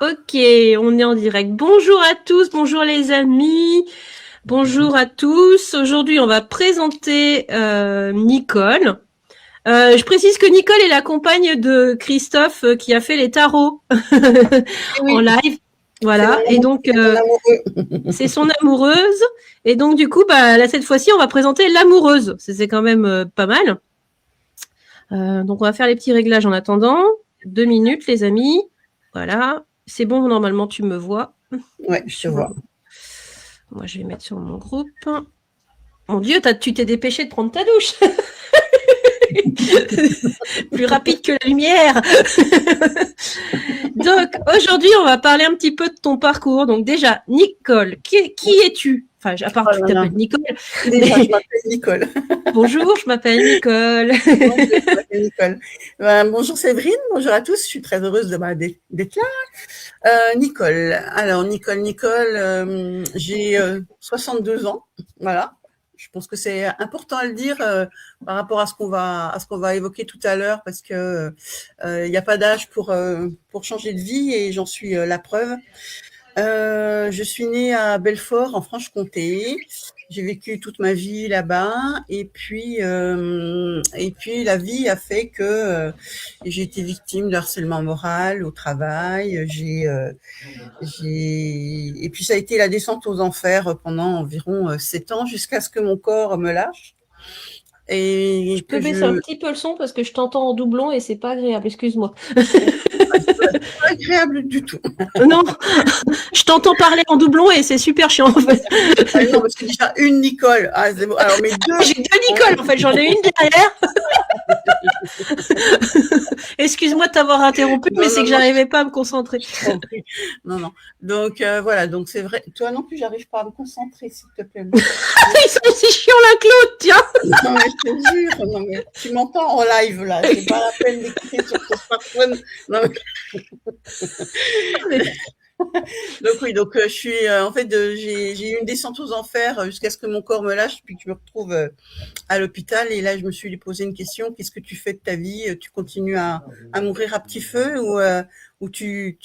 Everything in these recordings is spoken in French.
Ok, on est en direct. Bonjour à tous, bonjour les amis, bonjour à tous. Aujourd'hui, on va présenter Nicole. Je précise que Nicole est la compagne de Christophe qui a fait les tarots Eh en oui, live. c'est Voilà, et donc mon amoureux. c'est son amoureuse. Et donc du coup, là cette fois-ci, on va présenter l'amoureuse. C'est quand même pas mal. Donc on va faire les petits réglages en attendant. 2 minutes, les amis. Voilà. C'est bon, normalement, tu me vois. Ouais, je te Sur... vois. Moi, je vais mettre sur mon groupe. Mon Dieu, tu t'es dépêché de prendre ta douche. Plus rapide que la lumière. Donc, aujourd'hui, on va parler un petit peu de ton parcours. Donc, déjà, Nicole, qui es-tu? Enfin, à part Oh que tu là là. t'appelles Nicole. Déjà, je m'appelle Nicole. Bonjour, je m'appelle Nicole. Bonjour, je m'appelle Nicole. Bonjour Séverine, bonjour à tous. Je suis très heureuse d'être là. Nicole. Alors, Nicole, j'ai 62 ans. Voilà. Je pense que c'est important à le dire par rapport à ce qu'on va évoquer tout à l'heure, parce que il n'y a pas d'âge pour changer de vie, et j'en suis la preuve. Je suis née à Belfort, en Franche-Comté. J'ai vécu toute ma vie là-bas, et puis la vie a fait que j'ai été victime de harcèlement moral au travail. Et puis ça a été la descente aux enfers pendant environ 7 ans, jusqu'à ce que mon corps me lâche Je et peux que baisser un je petit peu le son parce que je t'entends en doublon et c'est pas agréable. Excuse-moi. pas agréable du tout. Non, je t'entends parler en doublon et c'est super chiant en fait. Ah non, parce que déjà une Nicole. Ah, c'est bon. Alors mes deux. J'ai deux Nicole en fait, j'en ai une derrière. Excuse-moi de t'avoir interrompu, mais Non, c'est non, que non, j'arrivais pas à me concentrer. je t'en prie. Non, non. Donc voilà, donc c'est vrai. Toi non plus, j'arrive pas à me concentrer, s'il te plaît. Ils sont aussi chiants l'un que l'autre, tiens. Non, mais je te jure, non, mais tu m'entends en live là, c'est pas la peine d'écouter sur ton smartphone. Non, mais... Donc oui, donc je suis en fait j'ai eu une descente aux enfers jusqu'à ce que mon corps me lâche, puis que je me retrouve à l'hôpital, et là je me suis posé une question: qu'est-ce que tu fais de ta vie? Tu continues à mourir à petit feu, ou tu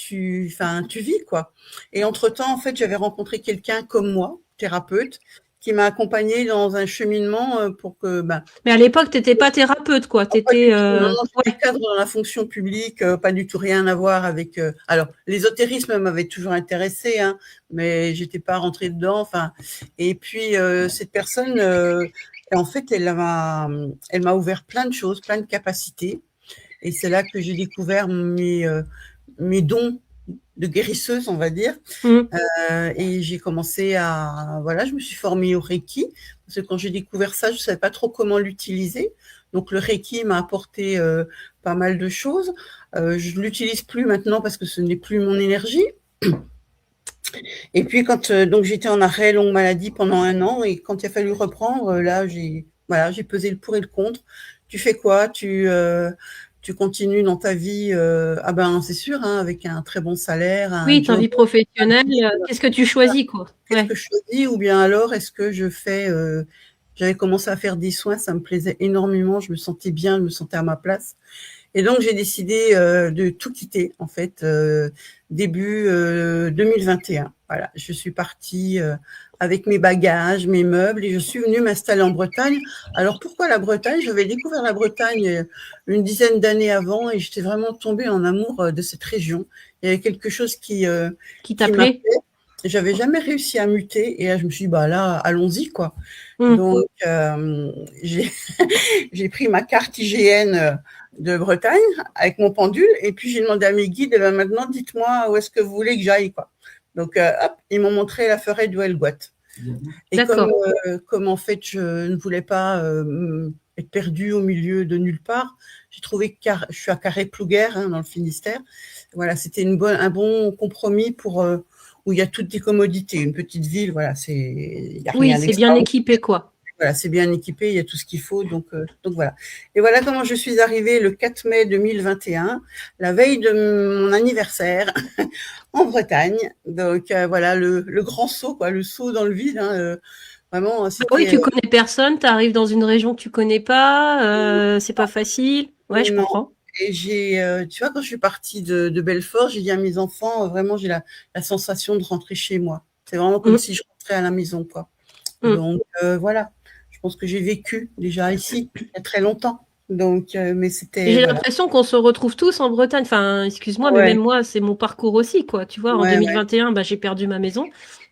vis quoi? Et entre-temps, en fait, j'avais rencontré quelqu'un comme moi, thérapeute, qui m'a accompagnée dans un cheminement pour que Mais à l'époque, t'étais pas thérapeute, quoi. pas T'étais, du tout. Non, non, j'étais ouais. cadre dans la fonction publique, pas du tout, rien à voir avec. Alors, l'ésotérisme m'avait toujours intéressé, hein, mais j'étais pas rentrée dedans. Enfin, et puis cette personne, en fait, elle m'a ouvert plein de choses, plein de capacités, et c'est là que j'ai découvert mes dons de guérisseuse, on va dire. Mmh. Et j'ai commencé voilà, je me suis formée au Reiki, parce que quand j'ai découvert ça, je savais pas trop comment l'utiliser. Donc le Reiki m'a apporté pas mal de choses. Je l'utilise plus maintenant parce que ce n'est plus mon énergie. Et puis quand donc j'étais en arrêt longue maladie pendant 1 an, et quand il a fallu reprendre, là j'ai pesé le pour et le contre. Tu fais quoi? Tu continues dans ta vie, ah ben c'est sûr, hein, avec un très bon salaire, un Oui, ta job. vie professionnelle, qu'est-ce que tu choisis, quoi? Qu'est-ce Ouais. que je choisis? Ou bien alors, est-ce que je fais j'avais commencé à faire des soins, ça me plaisait énormément, je me sentais bien, je me sentais à ma place. Et donc j'ai décidé de tout quitter, en fait, début 2021. Voilà, je suis partie avec mes bagages, mes meubles, et je suis venue m'installer en Bretagne. Alors pourquoi la Bretagne? J'avais découvert la Bretagne une dizaine d'années avant, et j'étais vraiment tombée en amour de cette région. Il y avait quelque chose Qui qui m'a... t'appelait? J'avais jamais réussi à muter, et là je me suis dit, bah là, allons-y quoi. Mmh. Donc j'ai j'ai pris ma carte IGN de Bretagne avec mon pendule, et puis j'ai demandé à mes guides, eh ben maintenant dites-moi où est-ce que vous voulez que j'aille quoi. Donc hop, ils m'ont montré la forêt du Helgoat. Et D'accord. comme en fait je ne voulais pas être perdue au milieu de nulle part, j'ai trouvé que je suis à Carhaix-Plouguer, hein, dans le Finistère. Voilà, c'était un bon compromis pour où il y a toutes les commodités, une petite ville, voilà, il y a Oui, rien c'est bien d'extraordinaire. équipé, quoi. Voilà, c'est bien équipé, il y a tout ce qu'il faut, donc voilà. Et voilà comment je suis arrivée le 4 mai 2021, la veille de mon anniversaire, en Bretagne. Donc voilà, le grand saut, quoi, le saut dans le vide, hein, vraiment, Bah oui, c'était... tu connais personne, tu arrives dans une région que tu connais pas, c'est pas facile. Ouais, je non. comprends. Et tu vois, quand je suis partie de Belfort, j'ai dit à mes enfants, vraiment, j'ai la sensation de rentrer chez moi. C'est vraiment comme si je rentrais à la maison, quoi. Donc, voilà. Je pense que j'ai vécu déjà ici, il y a très longtemps. Donc, mais c'était, J'ai voilà. l'impression qu'on se retrouve tous en Bretagne. Enfin, excuse-moi, mais Ouais, même moi, c'est mon parcours aussi, quoi. Tu vois, en ouais, ouais. 2021, bah, j'ai perdu ma maison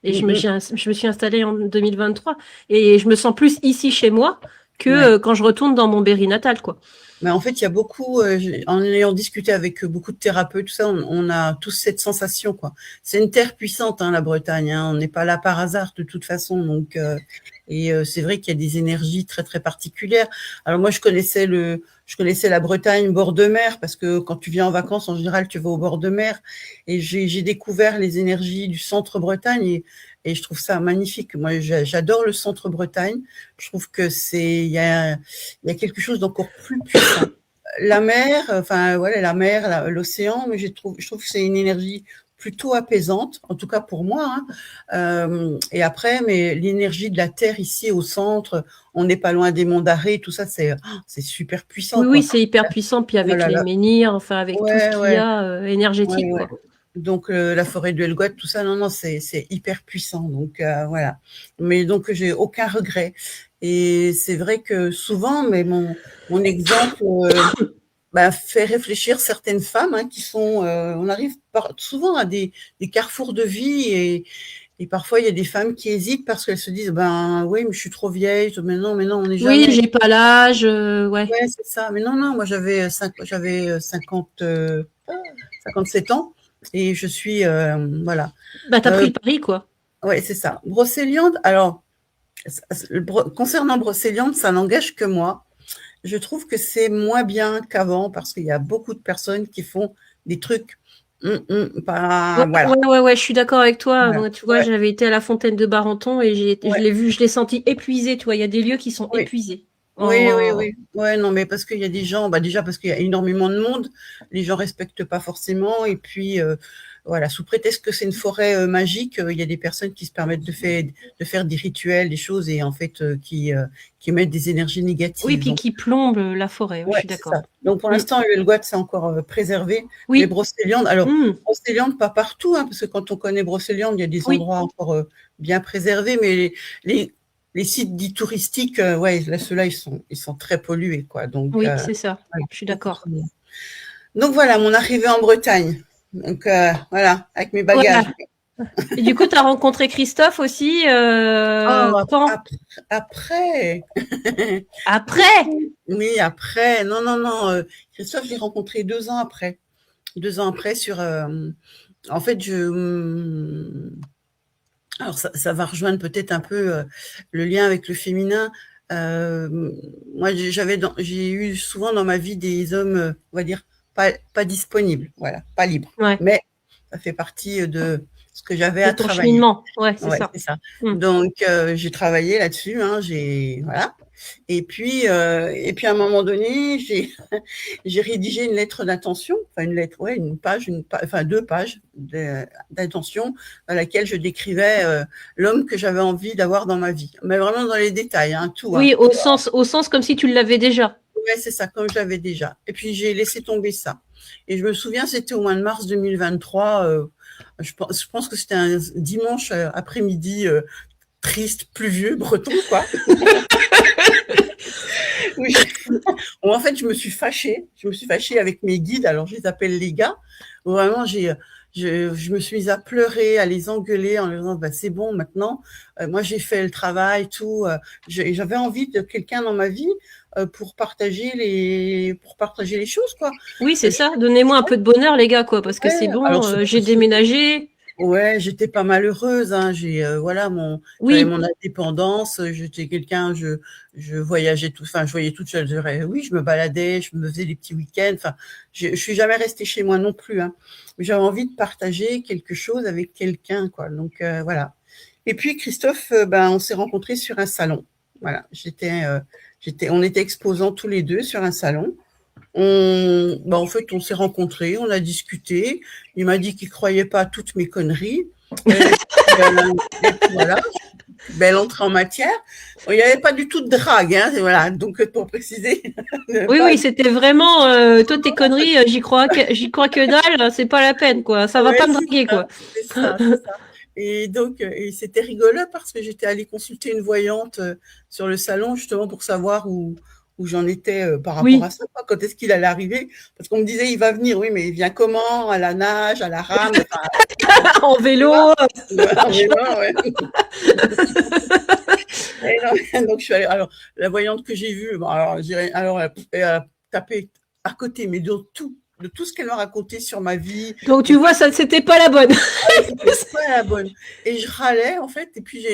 et Mm, mm. je me suis installée en 2023 et je me sens plus ici chez moi que Ouais. quand je retourne dans mon Berry natal, quoi. Mais en fait, il y a beaucoup, en ayant discuté avec beaucoup de thérapeutes, tout ça, on a tous cette sensation, quoi. C'est une terre puissante, hein, la Bretagne, hein. On n'est pas là par hasard de toute façon. Donc, c'est vrai qu'il y a des énergies très très particulières. Alors moi, je connaissais la Bretagne bord de mer parce que quand tu viens en vacances, en général, tu vas au bord de mer. Et j'ai découvert les énergies du centre Bretagne et je trouve ça magnifique. Moi, j'adore le centre Bretagne. Je trouve que il y a quelque chose d'encore plus puissant. La mer, enfin voilà, la mer, l'océan, mais je trouve que c'est une énergie plutôt apaisante, en tout cas pour moi, hein. Et après, mais l'énergie de la terre ici au centre, on n'est pas loin des monts d'Arrée, tout ça, c'est super puissant, Oui, oui, quoi. c'est hyper puissant. Puis Oh avec là les là, menhirs, enfin, avec tout ce ouais, qu'il y ouais, a ouais, énergétique, ouais. quoi. Donc la forêt de Helgoat, tout ça, non, non, c'est hyper puissant. Donc voilà. Mais donc j'ai aucun regret. Et c'est vrai que souvent, mais mon exemple fait réfléchir certaines femmes, hein, qui sont. On arrive souvent à des carrefours de vie et parfois il y a des femmes qui hésitent parce qu'elles se disent ben oui, mais je suis trop vieille. Mais non, on n'est Oui, jamais. j'ai pas l'âge, ouais. Ouais, c'est ça. Mais non, non, moi j'avais 57 ans et je suis voilà. Bah, t'as pris Euh, le pari, quoi. ouais, c'est ça. Brocéliande. Alors, concernant Brocéliande, ça n'engage que moi. Je trouve que c'est moins bien qu'avant parce qu'il y a beaucoup de personnes qui font des trucs Ouais, pas voilà. ouais, ouais, ouais, je suis d'accord avec toi. Voilà. Moi, tu vois, Ouais, j'avais été à la fontaine de Barenton et je ouais, l'ai vu, je l'ai senti épuisé. Tu vois, il y a des lieux qui sont oui. épuisés. Oui, oui, Oh. oui. Ouais, non, mais parce qu'il y a des gens, bah déjà parce qu'il y a énormément de monde, les gens respectent pas forcément, et puis voilà, sous prétexte que c'est une forêt magique, il y a des personnes qui se permettent de faire des rituels, des choses, et en fait qui mettent des énergies Oui, négatives. puis Donc qui plombe la forêt. Oui, je ouais, suis c'est d'accord. ça. Donc pour Mm. l'instant, le Helgoat, c'est encore préservé, mais Oui, Brocéliande, alors mm. Brocéliande pas partout, hein, parce que quand on connaît Brocéliande, il y a des Oui, endroits encore bien préservés, mais les, les sites dits touristiques, ouais, là, ceux-là, ils sont très pollués, quoi. Donc, oui, c'est ça. ouais, Je suis beaucoup trop d'accord. bien. Donc voilà, mon arrivée en Bretagne. Donc voilà, avec mes Voilà. bagages. Et du coup, tu as rencontré Christophe aussi Oh, quand? après, Après? oui, après, non, non, non, Christophe, je l'ai rencontré 2 ans après. 2 ans après en fait, alors ça va rejoindre peut-être un peu le lien avec le féminin. Moi, j'ai eu souvent dans ma vie des hommes, on va dire, pas disponibles, voilà, pas libres. Ouais, Mais ça fait partie de ce que j'avais de à ton travailler. cheminement. Ouais, c'est Ouais, ça. c'est ça. Mm. Donc, j'ai travaillé là-dessus, hein, voilà. Et puis à un moment donné, j'ai rédigé une lettre d'intention, enfin une lettre, ouais, enfin 2 pages d'intention dans laquelle je décrivais l'homme que j'avais envie d'avoir dans ma vie. Mais vraiment dans les détails, hein, tout, hein. Oui, au sens comme si tu l'avais déjà. Ouais, c'est ça, comme je l'avais déjà. Et puis j'ai laissé tomber ça. Et je me souviens, c'était au mois de mars 2023. Je pense que c'était un dimanche après-midi triste, pluvieux, breton, quoi. Oui. Bon, en fait, je me suis fâchée. Je me suis fâchée avec mes guides. Alors, je les appelle les gars. Vraiment, je me suis mise à pleurer, à les engueuler en leur disant, bah, c'est bon, maintenant, moi, j'ai fait le travail, tout. J'avais envie de quelqu'un dans ma vie pour partager les choses, quoi. Oui, c'est Je- ça. Donnez-moi un peu de bonheur, les gars, quoi, parce que c'est ouais, alors, bon. J'ai déménagé. ouais, j'étais pas malheureuse, hein. Voilà, j'avais Oui, mon indépendance. J'étais quelqu'un, je voyageais tout, enfin, je voyais toute seule. Oui, je me baladais, je me faisais des petits week-ends. Enfin, je suis jamais restée chez moi non plus, hein. Mais j'avais envie de partager quelque chose avec quelqu'un, quoi. Donc voilà. Et puis Christophe, on s'est rencontrés sur un salon. Voilà, on était exposants tous les deux sur un salon. En fait, on s'est rencontrés, on a discuté. Il m'a dit qu'il croyait pas à toutes mes conneries. Et puis voilà. belle entrée en matière. Bon, il n'y avait pas du tout de drague, hein, voilà. Donc pour préciser. Oui, Pas... oui, c'était vraiment toi tes conneries, j'y crois que dalle, c'est pas la peine quoi. Ça va Ouais, pas me draguer quoi. c'est ça, c'est ça. Et donc, et c'était rigolo parce que j'étais allée consulter une voyante sur le salon justement pour savoir où j'en étais par rapport à Oui, ça, quoi. Quand est-ce qu'il allait arriver? Parce qu'on me disait, il va venir, oui, mais il vient comment? À la nage, à la rame, enfin, en tu vois, vélo. en vélo, ouais. Et non, donc je suis allée, alors, la voyante que j'ai vue, bon, alors, alors, elle a tapé à côté, mais de tout ce qu'elle m'a raconté sur ma vie, Donc de tu vois, ça c'était pas la bonne. ah, c'était pas la bonne. Et je râlais, en fait. Et puis,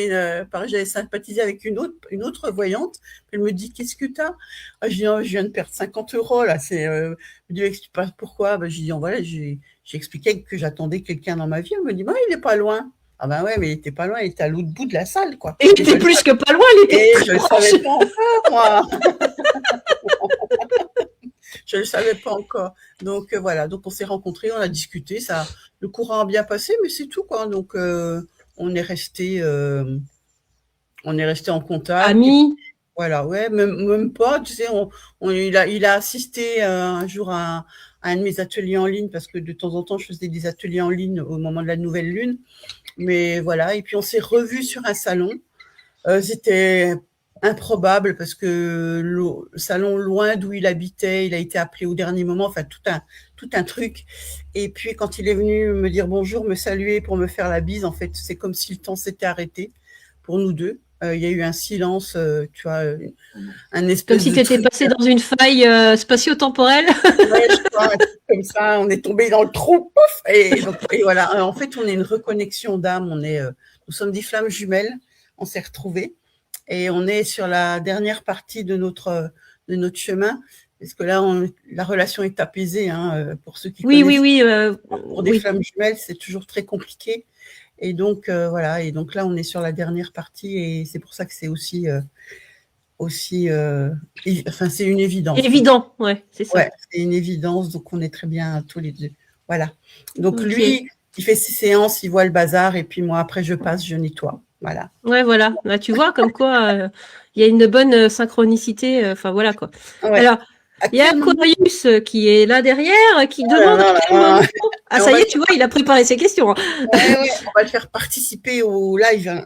pareil, j'avais sympathisé avec une autre voyante. Elle me dit, qu'est-ce que t'as? Ah, je dis, oh, je viens de perdre 50 euros, là. Elle me dit, explique pas pourquoi. Ben, j'ai dit, oh, voilà, j'ai expliqué que j'attendais quelqu'un dans ma vie. Elle me dit, bah, il est pas loin. Ah ben ouais, mais il était pas loin, il était à l'autre bout de la salle, quoi. Il était plus que pas loin, il était Et très je le proche. savais pas encore, moi. Je ne le savais pas encore. Donc voilà, donc on s'est rencontrés, on a discuté, ça, le courant a bien passé, mais c'est tout quoi. Donc on est resté, on est resté en contact. Et Ami. voilà, ouais, même pas, tu sais, il a assisté un jour à un de mes ateliers en ligne parce que de temps en temps je faisais des ateliers en ligne au moment de la nouvelle lune. Mais voilà, et puis on s'est revus sur un salon. C'était improbable parce que le salon loin d'où il habitait, il a été appelé au dernier moment, enfin tout un truc. Et puis quand il est venu me dire bonjour, me saluer pour me faire la bise, en fait, c'est comme si le temps s'était arrêté pour nous deux. Il y a eu un silence, tu vois, un Comme espèce si de tu étais truc. passé dans une faille spatio-temporelle. Ouais, je crois, un truc comme ça, on est tombé dans le trou, pouf, et voilà. En fait, on est une reconnexion d'âme, nous sommes des flammes jumelles, on s'est retrouvés. Et on est sur la dernière partie de notre chemin, parce que là, la relation est apaisée. Hein, pour ceux qui Oui, oui, connaissent, oui, pour des oui. flammes jumelles, c'est toujours très compliqué. Et donc, voilà. Et donc là, on est sur la dernière partie, et c'est pour ça que c'est aussi, enfin, c'est une évidence, quoi. Évident, ouais, c'est ça. Ouais, c'est une évidence. Donc, on est très bien tous les deux. Voilà. Donc, Ok. lui, il fait ses séances, il voit le bazar, et puis moi, après, je passe, je nettoie. Voilà. Ouais, voilà. Là, tu vois, comme quoi, il y a une bonne synchronicité. Enfin, voilà quoi. Ouais. Alors, À il y a quel moment? Aquarius qui est là derrière, qui Oh là demande à là quel là moment. là. Ah, Et on ça va y est, tu vois, il a préparé ses questions. Ouais, ouais, on va le faire participer au live, hein.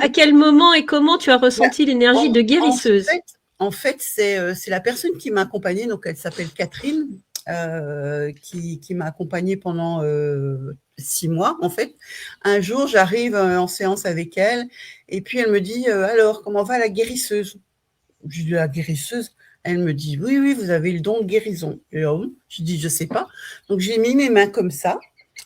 À quel moment et comment tu as Bah, ressenti l'énergie en, de en guérisseuse? fait, c'est la personne qui m'a accompagnée, donc elle s'appelle Catherine, qui m'a accompagnée pendant 6 mois, en fait. Un jour, j'arrive en séance avec elle, et puis elle me dit, alors, comment va la guérisseuse? Je dis, la guérisseuse? Elle me dit, oui, oui, vous avez le don de guérison. Et là, je dis, je sais pas. Donc, j'ai mis mes mains comme ça.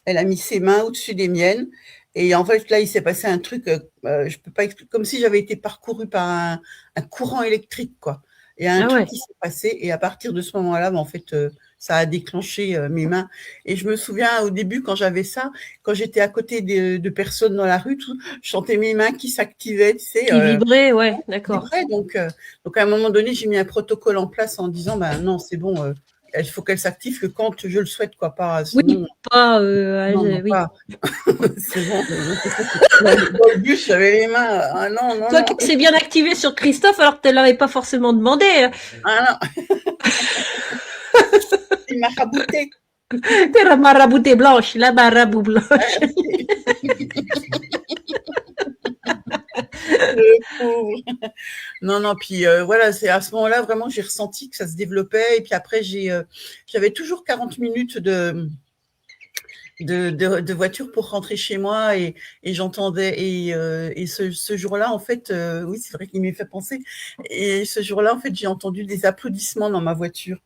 Elle a mis ses mains au-dessus des miennes. Et en fait, là, il s'est passé un truc, je peux pas expliquer, comme si j'avais été parcourue par un courant électrique, quoi. Il y a un Ah truc ouais. qui s'est passé, et à partir de ce moment-là, en fait, ça a déclenché mes mains. Et je me souviens au début, quand j'avais ça, quand j'étais à côté de personnes dans la rue, je sentais mes mains qui s'activaient, tu sais, Qui vibrait, ouais, d'accord. vibrait. Donc, à un moment donné, j'ai mis un protocole en place en disant, ben non, c'est bon, il faut qu'elle s'active que quand je le souhaite, quoi, pas Oui, sinon, pas, non, non, oui. pas. C'est bon. Dans le bus, j'avais les mains. Ah non, non, Toi non. qui s'est bien activé sur Christophe alors que tu ne l'avais pas forcément demandé. Ah non, il m'a rabouté. T'es la maraboutée blanche, la marabout blanche. Le pauvre. Non, non, puis voilà, c'est à ce moment-là vraiment que j'ai ressenti que ça se développait. Et puis après, j'avais toujours 40 minutes de voiture pour rentrer chez moi et j'entendais et ce jour-là en fait oui c'est vrai qu'il m'y fait penser et ce jour-là en fait j'ai entendu des applaudissements dans ma voiture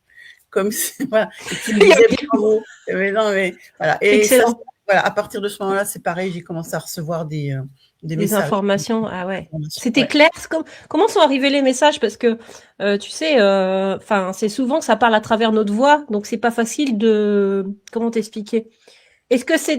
comme si, voilà, et qui me disaient bravo mais non mais voilà et ça Excellent. voilà à partir de ce moment-là c'est pareil j'ai commencé à recevoir des Des messages informations, ah ouais. C'était ouais. clair. Comment sont arrivés les messages? Parce que tu sais, enfin, c'est souvent que ça parle à travers notre voix, donc c'est pas facile de. Comment t'expliquer? Est-ce que c'est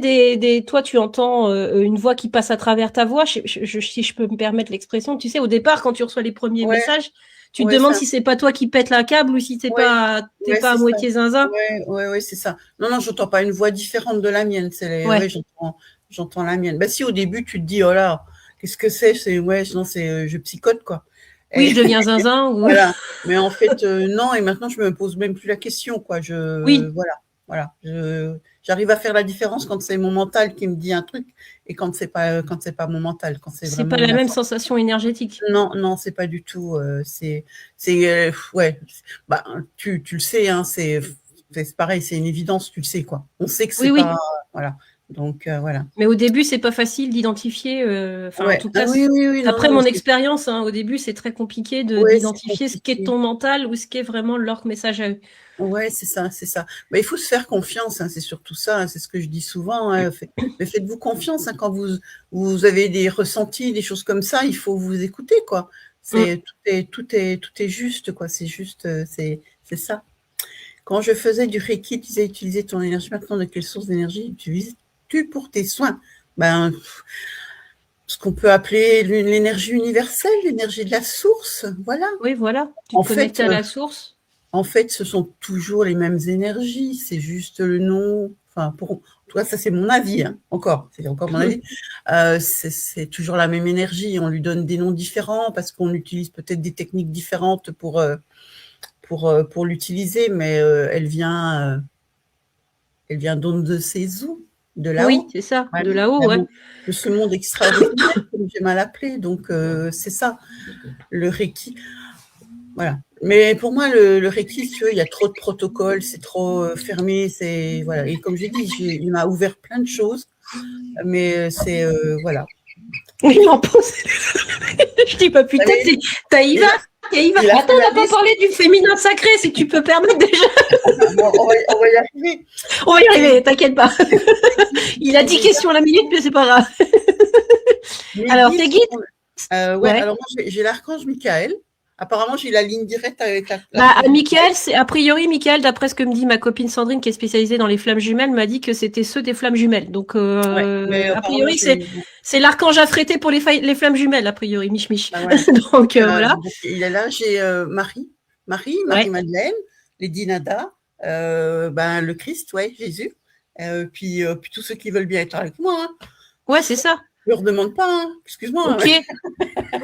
toi, tu entends une voix qui passe à travers ta voix, si je peux me permettre l'expression. Tu sais, au départ, quand tu reçois les premiers Ouais, messages, tu te ouais, demandes si c'est pas toi qui pète la câble ou si ouais, t'es ouais, pas à c'est ça. moitié zinzin. Ouais, ouais, ouais, c'est ça. Non, non, j'entends pas une voix différente de la mienne. Ouais, Ouais. j'entends la mienne. Bah si, au début, tu te dis, oh là, qu'est-ce que c'est? C'est ouais, non, c'est je psychote quoi. Oui, Et je deviens zinzin ou voilà. Mais en fait, non. Et maintenant, je me pose même plus la question quoi. oui, Voilà. J'arrive à faire la différence quand c'est mon mental qui me dit un truc et quand c'est pas mon mental, quand c'est c'est pas vraiment la une même information. sensation énergétique. Non, non, c'est pas du tout. Ouais. Bah, tu le sais, hein, c'est pareil, c'est une évidence, tu le sais, quoi. On sait que Oui, c'est pas. oui. Voilà. Donc, voilà. Mais au début, c'est pas facile d'identifier. Enfin, en Ouais. tout Ah cas, oui, oui, oui, non, d'après non, mais mon expérience, hein, au début, c'est très compliqué ouais, c'est d'identifier ce qu'est compliqué. ton mental ou ce qu'est vraiment leur message à eux. Ouais, c'est ça, c'est ça. Mais il faut se faire confiance, hein, c'est surtout ça, hein, c'est ce que je dis souvent. Hein, mais faites-vous confiance hein, quand vous avez des ressentis, des choses comme ça, il faut vous écouter, quoi. Mm. Tout est juste, quoi. C'est juste, c'est ça. Quand je faisais du Reiki, tu disais utiliser ton énergie. Maintenant, de quelle source d'énergie utilises-tu pour tes soins? Ben, ce qu'on peut appeler l'énergie universelle, l'énergie de la source. Voilà. Oui, voilà. Tu En te fait, connectes à la source. En fait, ce sont toujours les mêmes énergies, c'est juste le nom. Enfin, en tout cas, ça c'est mon avis. Hein, c'est encore mon avis. C'est toujours la même énergie. On lui donne des noms différents parce qu'on utilise peut-être des techniques différentes pour l'utiliser, mais elle vient d'onde de ses eaux, de Oui, là-haut. c'est ça. Voilà. De là-haut, ouais. De ce monde extraordinaire, comme j'ai mal appelé. Donc, c'est ça, le Reiki. Voilà. Mais pour moi, le Reiki, si tu veux, il y a trop de protocoles, c'est trop fermé, c'est voilà. Et comme j'ai dit, il m'a ouvert plein de choses, mais c'est voilà. Il m'en pose. Je dis, bah putain, Allez, t'as y va, il a, t'as y va. il a Attends, fait on la n'a pas liste. parlé du féminin sacré, si tu peux permettre déjà. Bon, on va y arriver. On va y arriver, t'inquiète pas. Il a 10 questions à la minute, mais c'est pas grave. Mes Alors, tes guides guides? ouais. Ouais. Alors moi, j'ai l'archange Michael. Apparemment, j'ai la ligne directe avec Bah, l'archange Michael. Michael, a priori, Michael, d'après ce que me dit ma copine Sandrine, qui est spécialisée dans les flammes jumelles, m'a dit que c'était ceux des flammes jumelles. Donc, Ouais, mais a apparemment, priori, c'est l'archange affrété pour les flammes jumelles, a priori, mich mich. bah ouais. Donc, voilà. Donc, il est là. J'ai Ouais. Marie-Madeleine, Lady Nada, ben, le Christ, ouais, Jésus. Puis tous ceux qui veulent bien être avec moi. Hein. Ouais, c'est ça. Je leur demande pas, hein. Excuse-moi. Ok.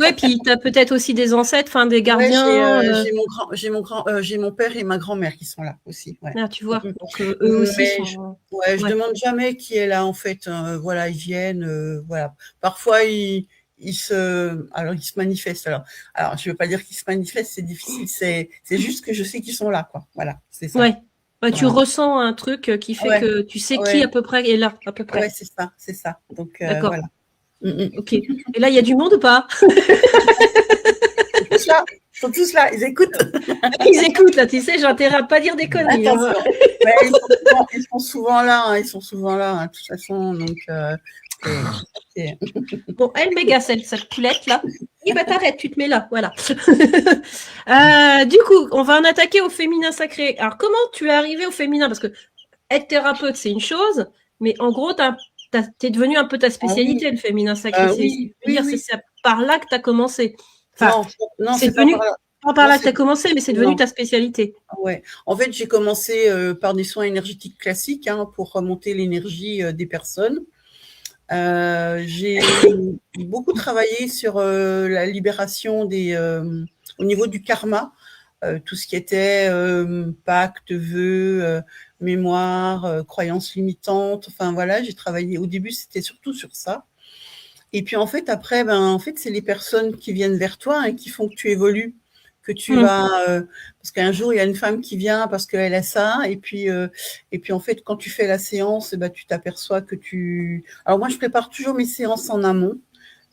Ouais, puis t'as peut-être aussi des ancêtres, enfin, des Ouais, gardiens. j'ai mon père et ma grand-mère qui sont là aussi. Ouais. Ah, tu vois. Mm. Donc, eux aussi Mais sont. ouais, je Ouais. demande jamais qui est là en fait. Voilà, ils viennent. Voilà. Parfois alors ils se manifestent. Alors je veux pas dire qu'ils se manifestent, c'est difficile. C'est juste que je sais qu'ils sont là, quoi. Voilà, c'est ça. Ouais. Ouais, tu Voilà. ressens un truc qui fait Ouais, que tu sais qui ouais, à peu près est là, à peu ouais, près. c'est ça. Donc D'accord. voilà. Mm, mm. Ok. Et là, il y a du monde ou pas? Ils sont tous là, ils écoutent. Ils écoutent, là, tu sais, j'ai intérêt à pas dire des conneries. Hein. Attention. Mais ils sont souvent là, hein, de toute façon. Donc, Bon, elle méga cette poulette là. Eh ben t'arrêtes, tu te mets là, voilà. Du coup, on va en attaquer au féminin sacré. Alors, comment tu es arrivé au féminin? Parce que être thérapeute, c'est une chose, mais en gros, t'es devenu un peu ta ah oui, spécialité, le féminin sacré. oui, Je veux dire, oui. c'est par là que tu as commencé. Enfin, Non, non, c'est c'est pas devenu par là. pas par Non, là que tu as commencé, mais c'est devenu non. ta spécialité. Ouais. En fait, j'ai commencé par des soins énergétiques classiques hein, pour remonter l'énergie des personnes. J'ai beaucoup travaillé sur la libération au niveau du karma, tout ce qui était pacte, vœux, mémoire, croyances limitantes. Enfin voilà, j'ai travaillé. Au début, c'était surtout sur ça. Et puis en fait, après, c'est les personnes qui viennent vers toi et qui font que tu évolues, que tu vas. Parce qu'un jour, il y a une femme qui vient parce qu'elle a ça, et puis en fait, quand tu fais la séance, tu t'aperçois que tu. Alors moi, je prépare toujours mes séances en amont.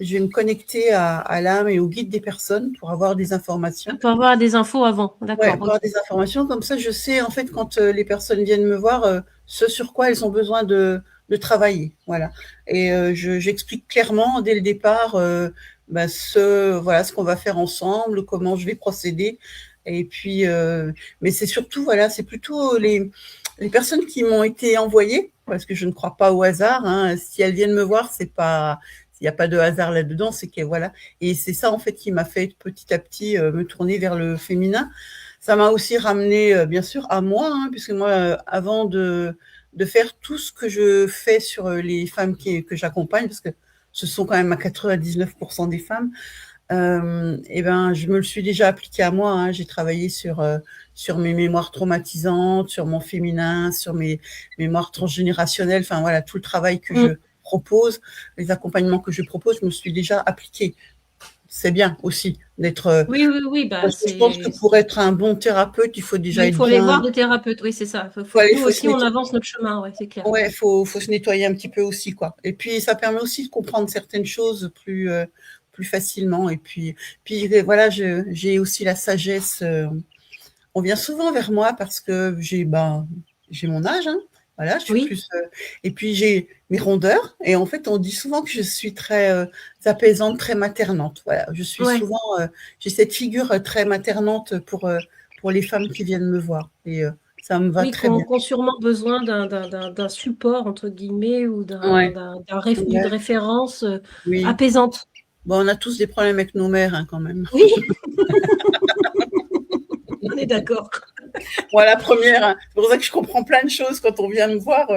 Je vais me connecter à l'âme et au guide des personnes pour avoir des informations. Pour avoir des infos avant, Ouais, d'accord. pour avoir des informations. Comme ça, je sais, en fait, quand les personnes viennent me voir, ce sur quoi elles ont besoin de travailler. Voilà. Et j'explique clairement, dès le départ, ce qu'on va faire ensemble, comment je vais procéder. Et puis, mais c'est surtout, voilà, c'est plutôt les personnes qui m'ont été envoyées, parce que je ne crois pas au hasard. Hein. Si elles viennent me voir, c'est pas. Il n'y a pas de hasard là-dedans, c'est que voilà. Et c'est ça, en fait, qui m'a fait petit à petit me tourner vers le féminin. Ça m'a aussi ramené, bien sûr, à moi, hein, puisque moi, avant de faire tout ce que je fais sur les femmes que j'accompagne, parce que ce sont quand même à 99% des femmes. Et ben, je me le suis déjà appliqué à moi. Hein. J'ai travaillé sur mes mémoires traumatisantes, sur mon féminin, sur mes mémoires transgénérationnelles. Enfin voilà, tout le travail que je propose, les accompagnements que je propose, je me suis déjà appliqué. C'est bien aussi d'être. Oui. Je pense que pour être un bon thérapeute, il faut déjà être bien. Il faut aller voir des thérapeutes, oui, c'est ça. Nous aussi, on avance notre chemin, ouais, c'est clair. Ouais, faut se nettoyer un petit peu aussi, quoi. Et puis, ça permet aussi de comprendre certaines choses plus facilement. Et puis voilà, j'ai aussi la sagesse. On vient souvent vers moi parce que j'ai mon âge, hein. Voilà, je suis plus. Et puis j'ai mes rondeurs. Et en fait, on dit souvent que je suis très apaisante, très maternante. Voilà, je suis souvent. J'ai cette figure très maternante pour les femmes qui viennent me voir. Et ça me va très bien. Qui ont sûrement besoin d'un support, entre guillemets, ou d'une référence apaisante. Bon, on a tous des problèmes avec nos mères, hein, quand même. Oui. On est d'accord. Moi, la première, hein, c'est pour ça que je comprends plein de choses quand on vient me voir.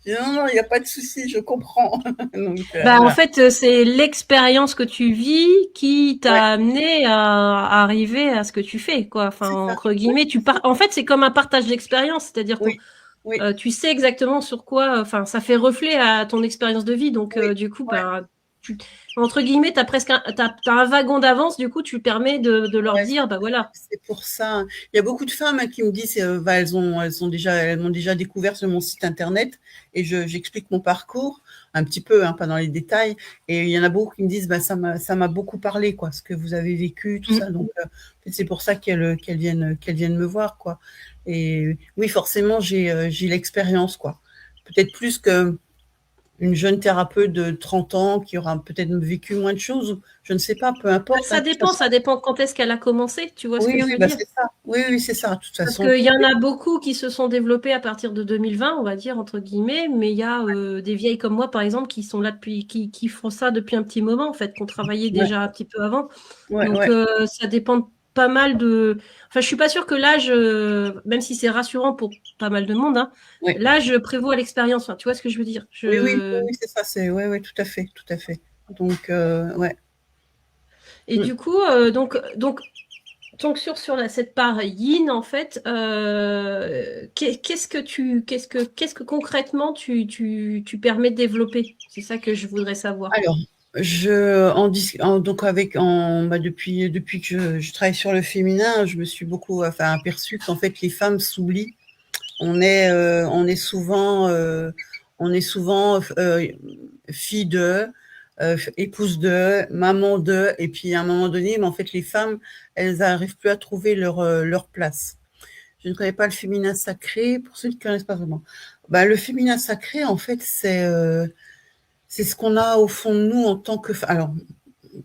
Je dis non, il n'y a pas de souci, je comprends. Donc, en fait, c'est l'expérience que tu vis qui t'a amené à arriver à ce que tu fais, quoi. Enfin, entre guillemets, en fait, c'est comme un partage d'expérience, c'est-à-dire que tu sais exactement sur quoi. Enfin, ça fait reflet à ton expérience de vie, donc du coup, entre guillemets, t'as un wagon d'avance, du coup, tu permets de leur dire, voilà. C'est pour ça. Il y a beaucoup de femmes qui me disent, elles m'ont déjà découvert sur mon site internet et j'explique mon parcours un petit peu, hein, pas dans les détails. Et il y en a beaucoup qui me disent, ça m'a beaucoup parlé, quoi, ce que vous avez vécu, tout ça. Donc, c'est pour ça qu'elles viennent me voir, quoi. Et oui, forcément, j'ai l'expérience, quoi. Peut-être plus que une jeune thérapeute de 30 ans qui aura peut-être vécu moins de choses, je ne sais pas, peu importe. Ça dépend quand est-ce qu'elle a commencé, tu vois ce que je veux dire. C'est ça. Oui, c'est ça, de toute façon. Parce qu'il y en a beaucoup qui se sont développés à partir de 2020, on va dire, entre guillemets, mais il y a des vieilles comme moi, par exemple, qui sont là qui font ça depuis un petit moment, en fait, qui ont travaillé déjà un petit peu avant. Donc, ça dépend pas mal de... Enfin, je suis pas sûre que l'âge, même si c'est rassurant pour pas mal de monde, hein, l'âge prévaut à l'expérience. Enfin, tu vois ce que je veux dire. Oui, c'est ça. Oui, tout à fait. Donc, Et du coup, donc sur cette part yin, en fait, qu'est-ce que concrètement tu permets de développer? C'est ça que je voudrais savoir. Alors, depuis que je travaille sur le féminin, je me suis beaucoup aperçue qu'en fait les femmes s'oublient. On est souvent fille de, épouse de, maman de, et puis à un moment donné, mais en fait les femmes, elles n'arrivent plus à trouver leur place. Je ne connais pas le féminin sacré, pour ceux qui ne connaissent pas vraiment. Le féminin sacré, en fait, c'est ce qu'on a au fond de nous en tant que femme. Alors,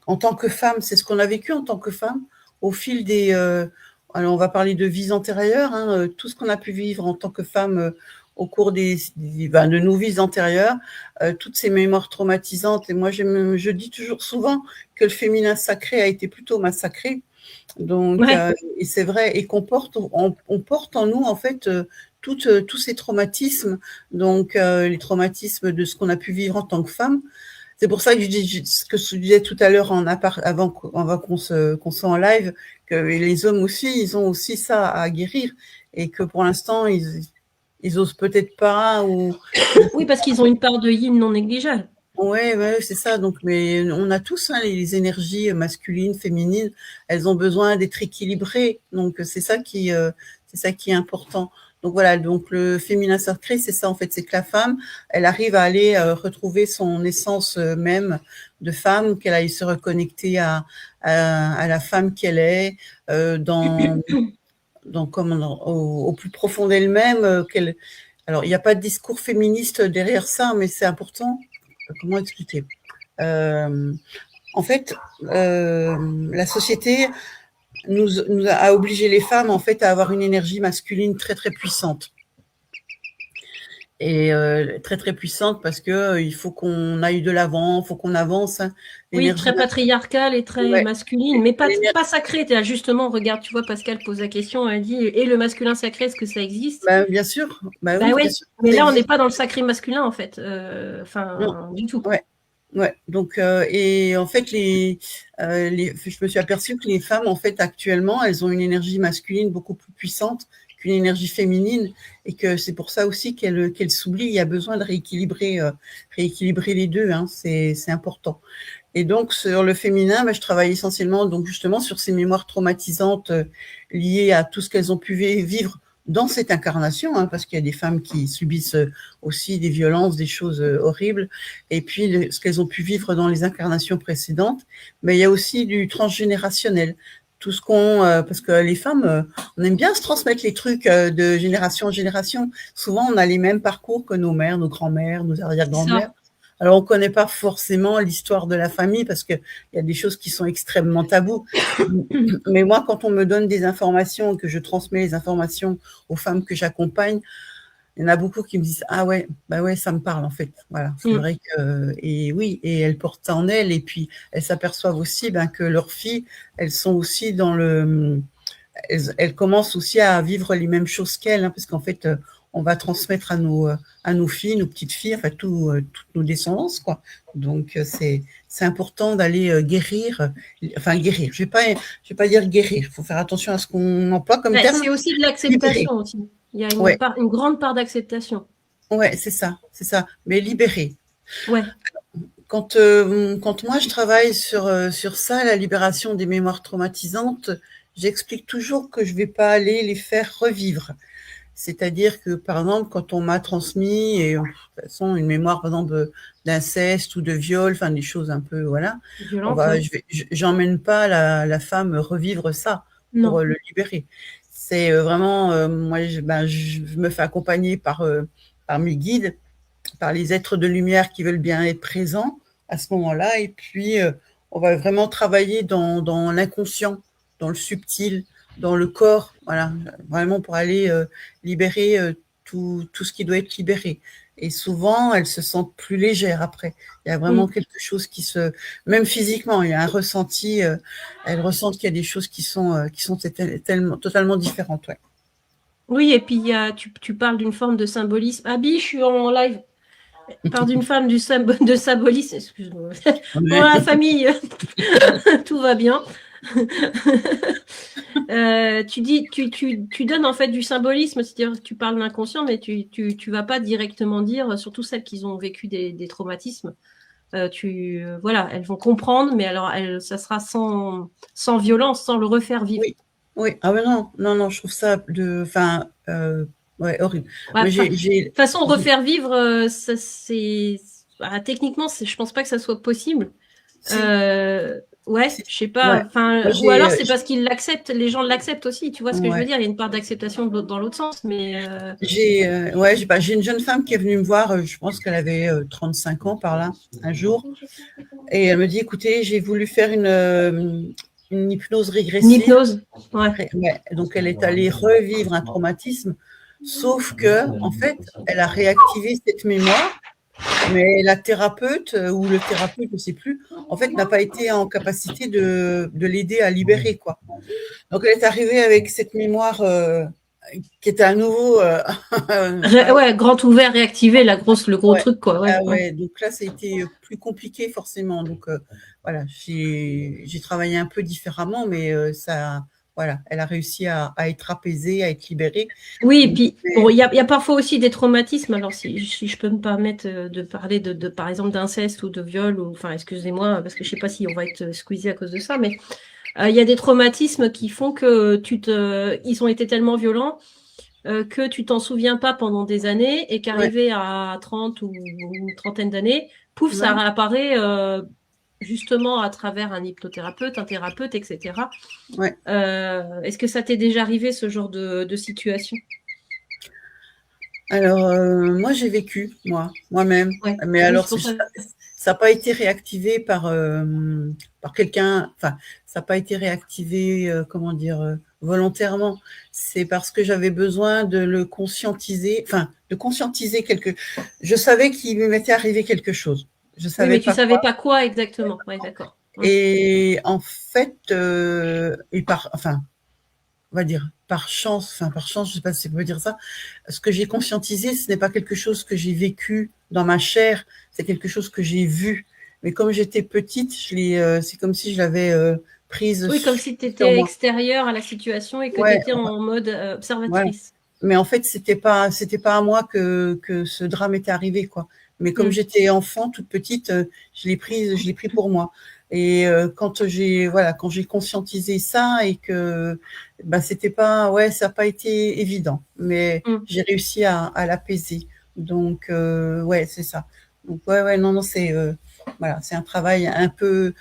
en tant que femme, c'est ce qu'on a vécu en tant que femme au fil des... alors, on va parler de vies antérieures, hein, tout ce qu'on a pu vivre en tant que femme au cours de nos vies antérieures, toutes ces mémoires traumatisantes. Et moi, je dis toujours souvent que le féminin sacré a été plutôt massacré. Donc, et c'est vrai, et on porte en nous, en fait, tous ces traumatismes, donc les traumatismes de ce qu'on a pu vivre en tant que femme. C'est pour ça que je dis ce que je disais tout à l'heure avant qu'on soit en live, que les hommes aussi, ils ont aussi ça à guérir, et que pour l'instant, ils osent peut-être pas. Oui, parce qu'ils ont une part de yin non négligeable. Ouais, c'est ça. Donc, mais on a tous les énergies masculines, féminines. Elles ont besoin d'être équilibrées. Donc, c'est ça qui est important. Donc voilà. Donc le féminin sacré, c'est ça en fait, c'est que la femme, elle arrive à aller retrouver son essence même de femme, qu'elle aille se reconnecter à la femme qu'elle est, au plus profond d'elle-même. Alors, il n'y a pas de discours féministe derrière ça, mais c'est important. Comment expliquer ? En fait, la société nous a obligé les femmes en fait à avoir une énergie masculine très très puissante. Et très très puissante parce que il faut qu'on aille de l'avant, il faut qu'on avance. Hein. Oui, très patriarcale et très masculine, mais pas sacrée. Justement, regarde, tu vois, Pascal pose la question, elle dit, et le masculin sacré, est-ce que ça existe ? Bien sûr. Oui, bien sûr. Mais là, on n'est pas dans le sacré masculin, en fait. Du tout. Ouais. Ouais, donc et en fait je me suis aperçue que les femmes en fait actuellement, elles ont une énergie masculine beaucoup plus puissante qu'une énergie féminine et que c'est pour ça aussi qu'elles s'oublient. Il y a besoin de rééquilibrer les deux, hein, c'est important. Et donc sur le féminin, je travaille essentiellement donc justement sur ces mémoires traumatisantes liées à tout ce qu'elles ont pu vivre dans cette incarnation, hein, parce qu'il y a des femmes qui subissent aussi des violences, des choses horribles, et puis ce qu'elles ont pu vivre dans les incarnations précédentes. Mais il y a aussi du transgénérationnel. Tout ce parce que les femmes, on aime bien se transmettre les trucs de génération en génération. Souvent, on a les mêmes parcours que nos mères, nos grands-mères, nos arrière-grands-mères. Alors, on ne connaît pas forcément l'histoire de la famille parce qu'il y a des choses qui sont extrêmement tabous. Mais moi, quand on me donne des informations et que je transmets les informations aux femmes que j'accompagne, il y en a beaucoup qui me disent « Ah ouais, bah ouais, ça me parle en fait. » Voilà, c'est vrai que… Et oui, et elles portent ça en elles et puis elles s'aperçoivent aussi que leurs filles, elles sont aussi dans le… Elles commencent aussi à vivre les mêmes choses qu'elles, hein, parce qu'en fait… on va transmettre à nos filles, nos petites filles, enfin toutes nos descendances, quoi. Donc c'est important d'aller guérir, enfin guérir. Je vais pas dire guérir. Il faut faire attention à ce qu'on emploie comme terme. C'est aussi de l'acceptation aussi. Il y a une grande part d'acceptation. Ouais, c'est ça. Mais libérer. Ouais. Quand moi je travaille sur ça, la libération des mémoires traumatisantes, j'explique toujours que je vais pas aller les faire revivre. C'est-à-dire que, par exemple, quand on m'a transmis, et de toute façon, une mémoire, par exemple, d'inceste ou de viol, enfin, des choses un peu, voilà, j'emmène pas la femme revivre ça pour le libérer. C'est vraiment, moi, je me fais accompagner par mes guides, par les êtres de lumière qui veulent bien être présents à ce moment-là, et puis on va vraiment travailler dans l'inconscient, dans le subtil, dans le corps, voilà, vraiment pour aller libérer tout ce qui doit être libéré. Et souvent, elles se sentent plus légères après. Il y a vraiment quelque chose même physiquement, il y a un ressenti, elles ressentent qu'il y a des choses qui sont totalement différentes, ouais. Oui, et puis tu parles d'une forme de symbolisme. Abi, je suis en live. Par d'une femme de symbolisme, excuse-moi. Pour la famille, tout va bien. Tu donnes en fait du symbolisme, c'est-à-dire que tu parles l'inconscient, mais tu vas pas directement dire, surtout celles qui ont vécu des traumatismes. Voilà, elles vont comprendre, mais alors ça sera sans violence, sans le refaire vivre. Oui. Ah mais non, je trouve ça ouais, horrible. Ouais, de toute façon, refaire vivre, techniquement, je pense pas que ça soit possible. Ouais, je sais pas. Enfin, ou alors c'est parce qu'ils l'acceptent, les gens l'acceptent aussi. Tu vois ce que je veux dire? Il y a une part d'acceptation dans l'autre sens, mais. J'ai une jeune femme qui est venue me voir. Je pense qu'elle avait 35 ans par là un jour, et elle me dit écoutez, j'ai voulu faire une hypnose régressive. Une hypnose, ouais. Donc elle est allée revivre un traumatisme, sauf que en fait, elle a réactivé cette mémoire. Mais la thérapeute ou le thérapeute, je ne sais plus, en fait, n'a pas été en capacité de l'aider à libérer, quoi. Donc, elle est arrivée avec cette mémoire qui était à nouveau… ouais, grand ouvert, réactivé, le gros truc, quoi. Ouais. Donc là, ça a été plus compliqué, forcément. Donc, voilà, j'ai travaillé un peu différemment, mais ça… Voilà, elle a réussi à être apaisée, à être libérée. Oui, et puis bon, il y a parfois aussi des traumatismes. Alors si je peux me permettre de parler de par exemple d'inceste ou de viol, ou enfin excusez-moi parce que je sais pas si on va être squeezé à cause de ça, mais il y a des traumatismes qui font que ils ont été tellement violents que tu t'en souviens pas pendant des années et qu'arrivé à 30 ou une trentaine d'années, pouf, ça réapparaît justement à travers un hypnothérapeute, un thérapeute, etc. Ouais. Est-ce que ça t'est déjà arrivé, ce genre de situation? Alors, moi, j'ai vécu, moi-même. Ouais. Mais alors, ça n'a pas été réactivé par quelqu'un, enfin, ça n'a pas été réactivé, comment dire, volontairement. C'est parce que j'avais besoin de le conscientiser, enfin, de conscientiser Je savais qu'il m'était arrivé quelque chose. Je savais mais tu savais pas quoi exactement. Ouais, d'accord. Et en fait, on va dire par chance, je sais pas si on peut dire ça, ce que j'ai conscientisé, ce n'est pas quelque chose que j'ai vécu dans ma chair, c'est quelque chose que j'ai vu. Mais comme j'étais petite, c'est comme si je l'avais prise Oui, comme si tu sur étais moi. extérieure à la situation et que tu Ouais, étais en mode voilà. observatrice. Mais en fait, c'était pas à moi que ce drame était arrivé, quoi. Mais comme Mm. j'étais enfant, toute petite, je l'ai pris pour moi. Et quand j'ai conscientisé ça et que, bah, c'était pas, ouais, ça n'a pas été évident, mais Mm. j'ai réussi à l'apaiser. Donc, ouais, c'est ça. Donc, ouais, non, c'est, voilà, c'est un travail un peu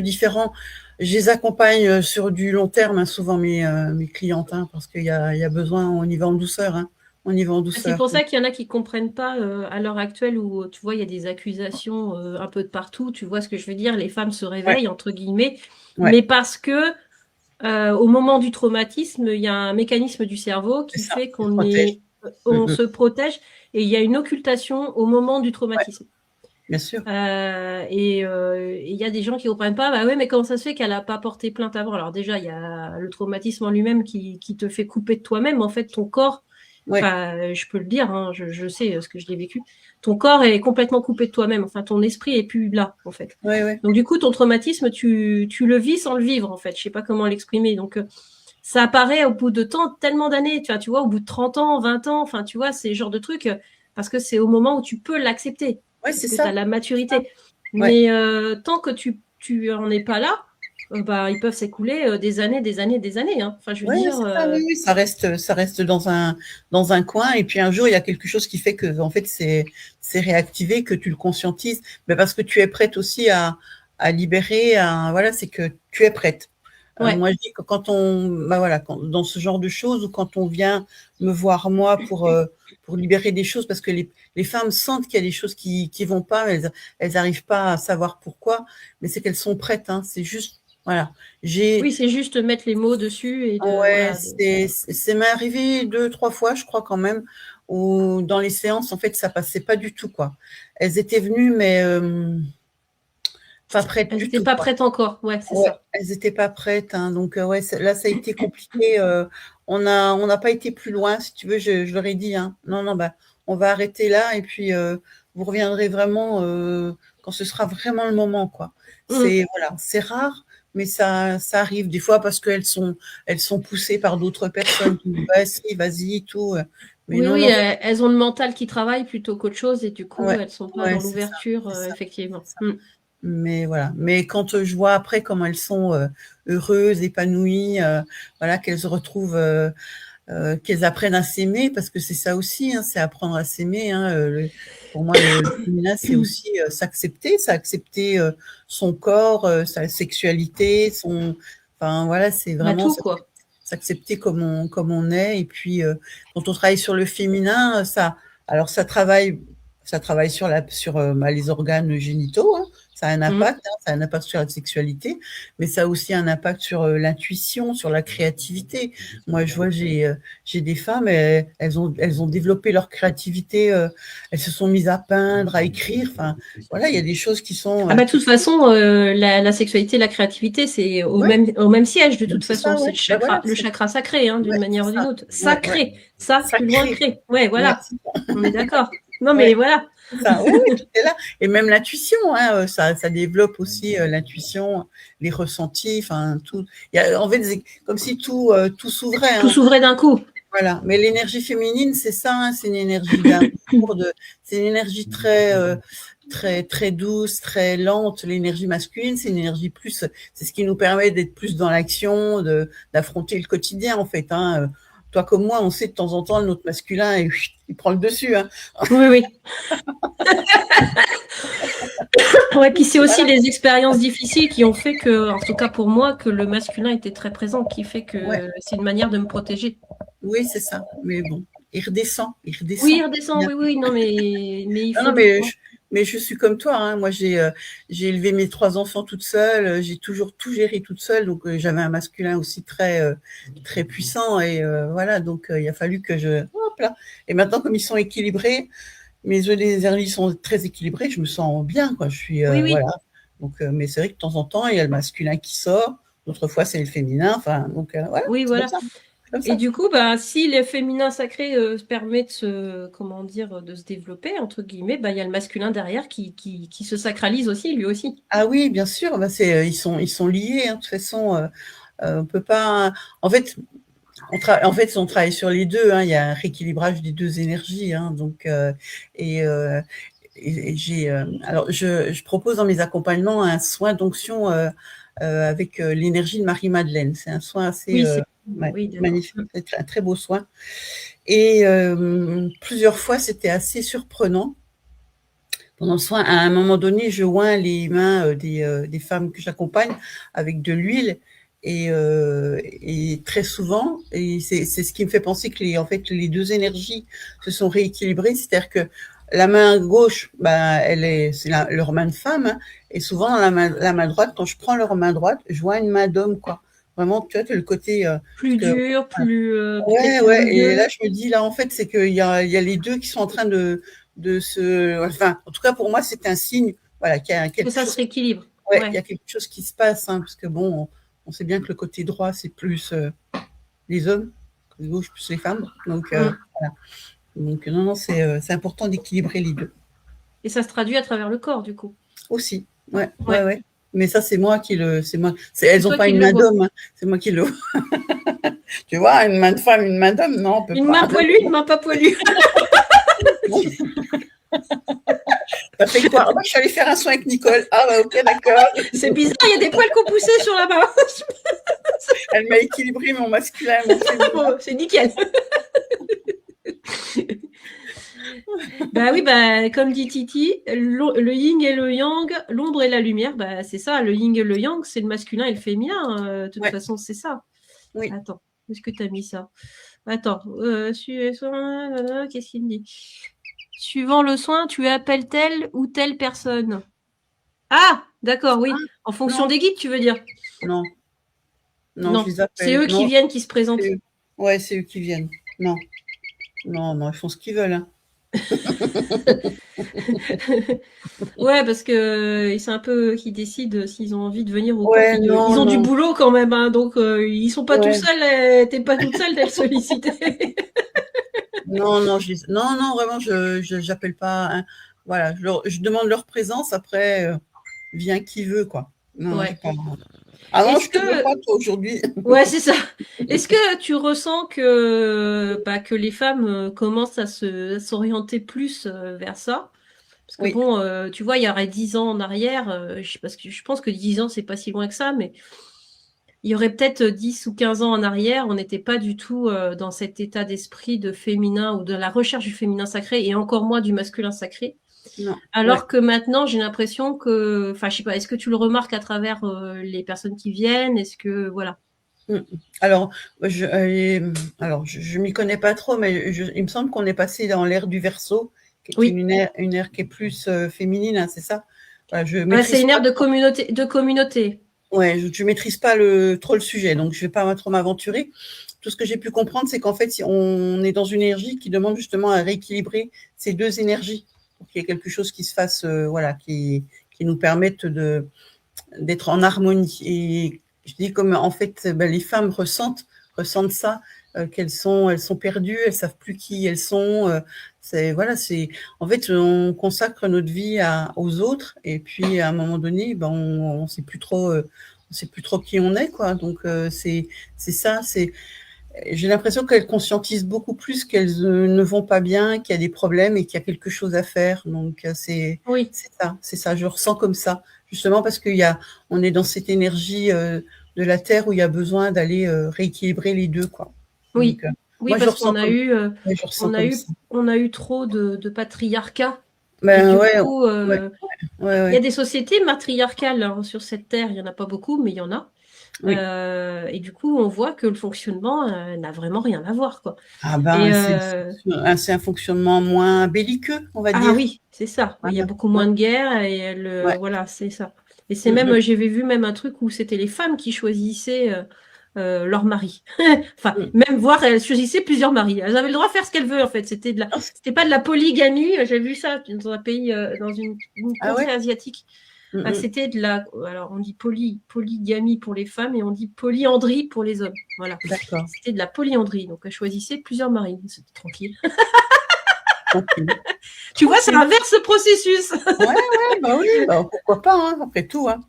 différent. Je les accompagne sur du long terme, hein, souvent mes clientes, hein, parce qu'il y a besoin, on y va en douceur, hein, on y va en C'est douceur. pour ça qu'il y en a qui comprennent pas à l'heure actuelle où tu vois il y a des accusations un peu de partout. Tu vois ce que je veux dire? Les femmes se Ouais, réveillent entre guillemets, ouais, mais parce que au moment du traumatisme, il y a un mécanisme du cerveau c'est qui ça, fait ils protègent. on Mm. se protège et il y a une occultation au moment du Ouais, traumatisme. bien sûr. Et il y a des gens qui comprennent pas, bah ouais, mais comment ça se fait qu'elle a pas porté plainte avant? Alors déjà, il y a le traumatisme en lui-même qui te fait couper de toi-même. En fait, ton corps, Ouais, enfin, je peux le dire, hein, je sais ce que je l'ai vécu. Ton corps est complètement coupé de toi-même. Enfin, ton esprit est plus là, en fait. ouais, ouais, Donc du coup, ton traumatisme, tu le vis sans le vivre, en fait. Je sais pas comment l'exprimer. Donc ça apparaît au bout de temps, tellement d'années. Tu vois, au bout de 30 ans, 20 ans. Enfin, tu vois, c'est le genre de truc parce que c'est au moment où tu peux l'accepter ouais, parce c'est que tu as ça, la c'est ça. maturité. Ouais. Mais tant que tu en es pas là, bah, ils peuvent s'écouler des années, des années, des années. Hein. Enfin, je veux Ouais, dire, c'est ça, oui, oui, ça reste dans un coin, et puis un jour, il y a quelque chose qui fait que, en fait, c'est réactivé, que tu le conscientises, mais parce que tu es prête aussi à libérer, voilà, c'est que tu es prête. ouais. Moi, je dis que bah voilà, dans ce genre de choses, ou quand on vient me voir moi pour libérer des choses, parce que les femmes sentent qu'il y a des choses qui vont pas, mais elles arrivent pas à savoir pourquoi, mais c'est qu'elles sont prêtes, hein, c'est juste, voilà. J'ai Oui, c'est juste mettre les mots dessus et de Ouais, voilà. c'est m'est arrivé 2, 3 fois, je crois quand même, où dans les séances, en fait, ça passait pas du tout, quoi. Elles étaient venues, mais pas prêtes Elles du n'étaient tout, pas quoi. prêtes encore. Ouais, c'est Ouais, ça. elles étaient pas prêtes, hein, donc ouais, là, ça a été compliqué. On n'a pas été plus loin, si tu veux. Je leur ai dit, hein, non, non, bah, on va arrêter là, et puis vous reviendrez vraiment quand ce sera vraiment le moment, quoi. Mm. C'est voilà, c'est rare, mais ça arrive des fois parce elles sont poussées par d'autres personnes qui disent, vas-y, vas-y, tout. Mais Oui, non, oui, non, elles ont le mental qui travaille plutôt qu'autre chose et du coup, ouais, elles sont pas ouais, dans l'ouverture, c'est ça, effectivement. c'est ça. Mm. Mais voilà. Mais quand je vois après comment elles sont heureuses, épanouies, voilà, qu'elles se retrouvent, qu'elles apprennent à s'aimer, parce que c'est ça aussi, hein, c'est apprendre à s'aimer. Hein, pour moi, le féminin, c'est aussi s'accepter, s'accepter son corps, sa sexualité, enfin voilà, c'est Bah vraiment tout, quoi. s'accepter comme on est. Et puis, quand on travaille sur le féminin, alors ça travaille sur bah, les organes génitaux, hein, ça a un Mm. impact, hein, ça a un impact sur la sexualité, mais ça a aussi un impact sur l'intuition, sur la créativité. Moi, je vois, j'ai des femmes, elles ont développé leur créativité, elles se sont mises à peindre, à écrire. Enfin, voilà, il y a des choses qui sont, Ah bah de qui toute sont, façon, la sexualité, la créativité, c'est ouais, au même siège de ben, toute c'est façon. ça, C'est ouais. Ben voilà, le chakra sacré, hein, d'une ouais, manière c'est ou d'une ça. autre. Ouais, ouais. Sacré, ça, plus loin, Sacré. cré. Ouais, Ouais, voilà. On est d'accord. Non mais ouais. voilà. Ça, oui, oui, tout est là. Et même l'intuition, hein, ça développe aussi l'intuition, les ressentis, enfin tout. En fait, c'est comme si tout s'ouvrait. Tout Hein. s'ouvrait d'un coup. Voilà. Mais l'énergie féminine, c'est ça, hein, c'est une énergie d'amour, c'est une énergie très douce, très lente. L'énergie masculine, c'est une énergie plus, c'est ce qui nous permet d'être plus dans l'action, d'affronter le quotidien, en fait. Hein. Toi comme moi, on sait de temps en temps notre masculin, il prend le dessus. Hein. Oui, oui. Ouais, puis c'est aussi Voilà. les expériences difficiles qui ont fait que, en tout cas pour moi, que le masculin était très présent, qui fait Ouais. que c'est une manière de me protéger. Oui, c'est ça. Mais bon, il Oui, redescend. il redescend, oui, oui, non, mais il Non, faut non, du temps. mais je suis comme toi. Hein. Moi, j'ai élevé mes 3 enfants toute seule. J'ai toujours tout géré toute seule. Donc, j'avais un masculin aussi très puissant. Et voilà, donc il a fallu que hop là. Et maintenant, comme ils sont équilibrés, mes œufs des énergies sont très équilibrés, je me sens bien, quoi. Je suis, Oui, oui. voilà. Donc, mais c'est vrai que de temps en temps, il y a le masculin qui sort. D'autres fois, c'est le féminin. Enfin, donc, voilà, Oui, c'est comme voilà. ça. comme Et ça. du coup, si le féminin sacré se permet de se, comment dire, de se développer, entre guillemets, il y a le masculin derrière qui se sacralise aussi, lui aussi. Ah oui, bien sûr, ils sont liés, hein, de toute façon, on peut pas. En fait, on travaille sur les deux, hein, il y a un rééquilibrage des deux énergies, hein, donc, et, euh, alors, je propose dans mes accompagnements un soin d'onction avec l'énergie de Marie-Madeleine. C'est un soin assez Oui, oui, d'accord. magnifique, c'est un très beau soin. Et plusieurs fois, c'était assez surprenant. Pendant le soin, à un moment donné, je oins les mains des femmes que j'accompagne avec de l'huile. Et très souvent, et c'est ce qui me fait penser que en fait, les deux énergies se sont rééquilibrées. C'est-à-dire que la main gauche, c'est leur main de femme, hein, et souvent dans la main droite, quand je prends leur main droite, je vois une main d'homme, quoi. Vraiment, tu vois, le côté, Plus parce que, dur, peut-être ouais, plus ouais. Et rugueux. là, je me dis, là, en fait, c'est qu'il y a les deux qui sont en train de se, enfin, en tout cas, pour moi, c'est un signe, voilà, qu'il y a Que quelque ça se chose, rééquilibre. ouais, il y Ouais. a quelque chose qui se passe, hein, parce que bon, on sait bien que le côté droit, c'est plus les hommes, le gauche plus les femmes. Donc, Mm. voilà. Donc, non, non, c'est important d'équilibrer les deux Et ça se traduit à travers le corps, du coup. aussi. Ouais, ouais, Ouais. ouais. Mais ça, c'est moi. Elles C'est n'ont toi pas qui une le main vois. d'homme, hein, c'est moi qui le. Tu vois, une main de femme, une main d'homme, non, on peut Une pas. main poilue, une main pas poilue. Bon, t'as fait quoi? Ah bah, je suis allée faire un soin avec Nicole. Ah bah, ok, d'accord. C'est bizarre, il y a des poils qui ont poussé sur la main. Elle m'a équilibré mon masculin et mon féminin. Bon, c'est nickel. Bah oui, comme dit Titi, le yin et le yang, l'ombre et la lumière, c'est ça, le yin et le yang, c'est le masculin et le féminin, de toute Ouais, façon, c'est ça. oui. Attends, où est-ce que tu as mis ça? Attends, qu'est-ce qu'il me dit? Suivant le soin, tu appelles telle ou telle personne. Ah, d'accord, Ah, oui. En fonction non, des guides, tu veux dire? non, non, je Non, les c'est appelle. eux qui Non, viennent, qui se c'est présentent. eux. Ouais, c'est eux qui viennent. Non, non, non, ils font ce qu'ils veulent, hein. Ouais, parce que c'est un peu eux qui décident s'ils ont envie de venir ou pas. Ouais, Puis non, ils ont du non. boulot quand même, hein, donc ils sont pas tout Ouais. seuls. T'es pas toute seule d'être sollicitée. Non, non, non, non, vraiment, j'appelle pas, hein. Voilà, je demande leur présence, après, vient qui veut, quoi. Non, j'ai Ouais. pas. Ah non, Est-ce je te veux que pas, toi, aujourd'hui. ouais, c'est ça. Est-ce que tu ressens que les femmes commencent à s'orienter plus vers ça? Parce que Oui, bon, tu vois, il y aurait 10 ans en arrière, parce que je pense que 10 ans, c'est pas si loin que ça, mais il y aurait peut-être 10 ou 15 ans en arrière, on n'était pas du tout dans cet état d'esprit de féminin ou de la recherche du féminin sacré et encore moins du masculin sacré. non, ouais. Alors que maintenant, j'ai l'impression que, enfin, je sais pas, est-ce que tu le remarques à travers les personnes qui viennent? Est-ce que, voilà. Mm. Alors, je m'y connais pas trop, mais il me semble qu'on est passé dans l'ère du Verseau, qui est Oui. une ère qui est plus féminine, hein, c'est ça? Voilà, je C'est maîtrise une pas ère de trop. communauté, de communauté. Ouais, je maîtrise pas trop le sujet, donc je vais pas trop m'aventurer. Tout ce que j'ai pu comprendre, c'est qu'en fait, si on est dans une énergie qui demande justement à rééquilibrer ces deux énergies pour qu'il y ait quelque chose qui se fasse, voilà, qui nous permette d'être en harmonie. Et je dis comme en fait, les femmes ressentent ça, elles sont perdues, elles savent plus qui elles sont. C'est en fait, on consacre notre vie aux autres, et puis à un moment donné, on sait plus trop, on sait plus trop qui on est, quoi. Donc c'est ça, j'ai l'impression qu'elles conscientisent beaucoup plus qu'elles ne vont pas bien, qu'il y a des problèmes et qu'il y a quelque chose à faire. Donc Oui, c'est ça, je ressens comme ça, justement parce on est dans cette énergie de la terre où il y a besoin d'aller rééquilibrer les deux, quoi. Donc oui, oui, moi je parce ressens comme, ouais, je ressens comme ça. on a eu trop de patriarcat. Et Ben du ouais, coup, ouais, ouais, il y a ouais, des sociétés matriarcales hein, sur cette terre. Il y en a pas beaucoup, mais il y en a. oui. Et du coup, on voit que le fonctionnement n'a vraiment rien à voir, quoi. Ah Et ben c'est un fonctionnement moins belliqueux, on va ah dire. oui, c'est ça. Il y a Voilà. beaucoup Ouais, moins de guerres et ouais. voilà, c'est ça. Et c'est Mm, même, mm, j'avais vu même un truc où c'était les femmes qui choisissaient leur mari. Enfin, mm. même voir, elles choisissaient plusieurs maris. Elles avaient le droit de faire ce qu'elles veulent en fait. C'était pas de la polygamie. J'ai vu ça dans un pays, dans une Ah contrée ouais? asiatique. Ah, c'était de la. Alors, on dit polygamie pour les femmes et on dit polyandrie pour les hommes. Voilà. D'accord. C'était de la polyandrie. Donc, elle choisissait plusieurs maris. C'était tranquille. Tu vois, ça inverse ce processus. Ouais, bah oui, bah, pourquoi pas, hein, après tout. Hein.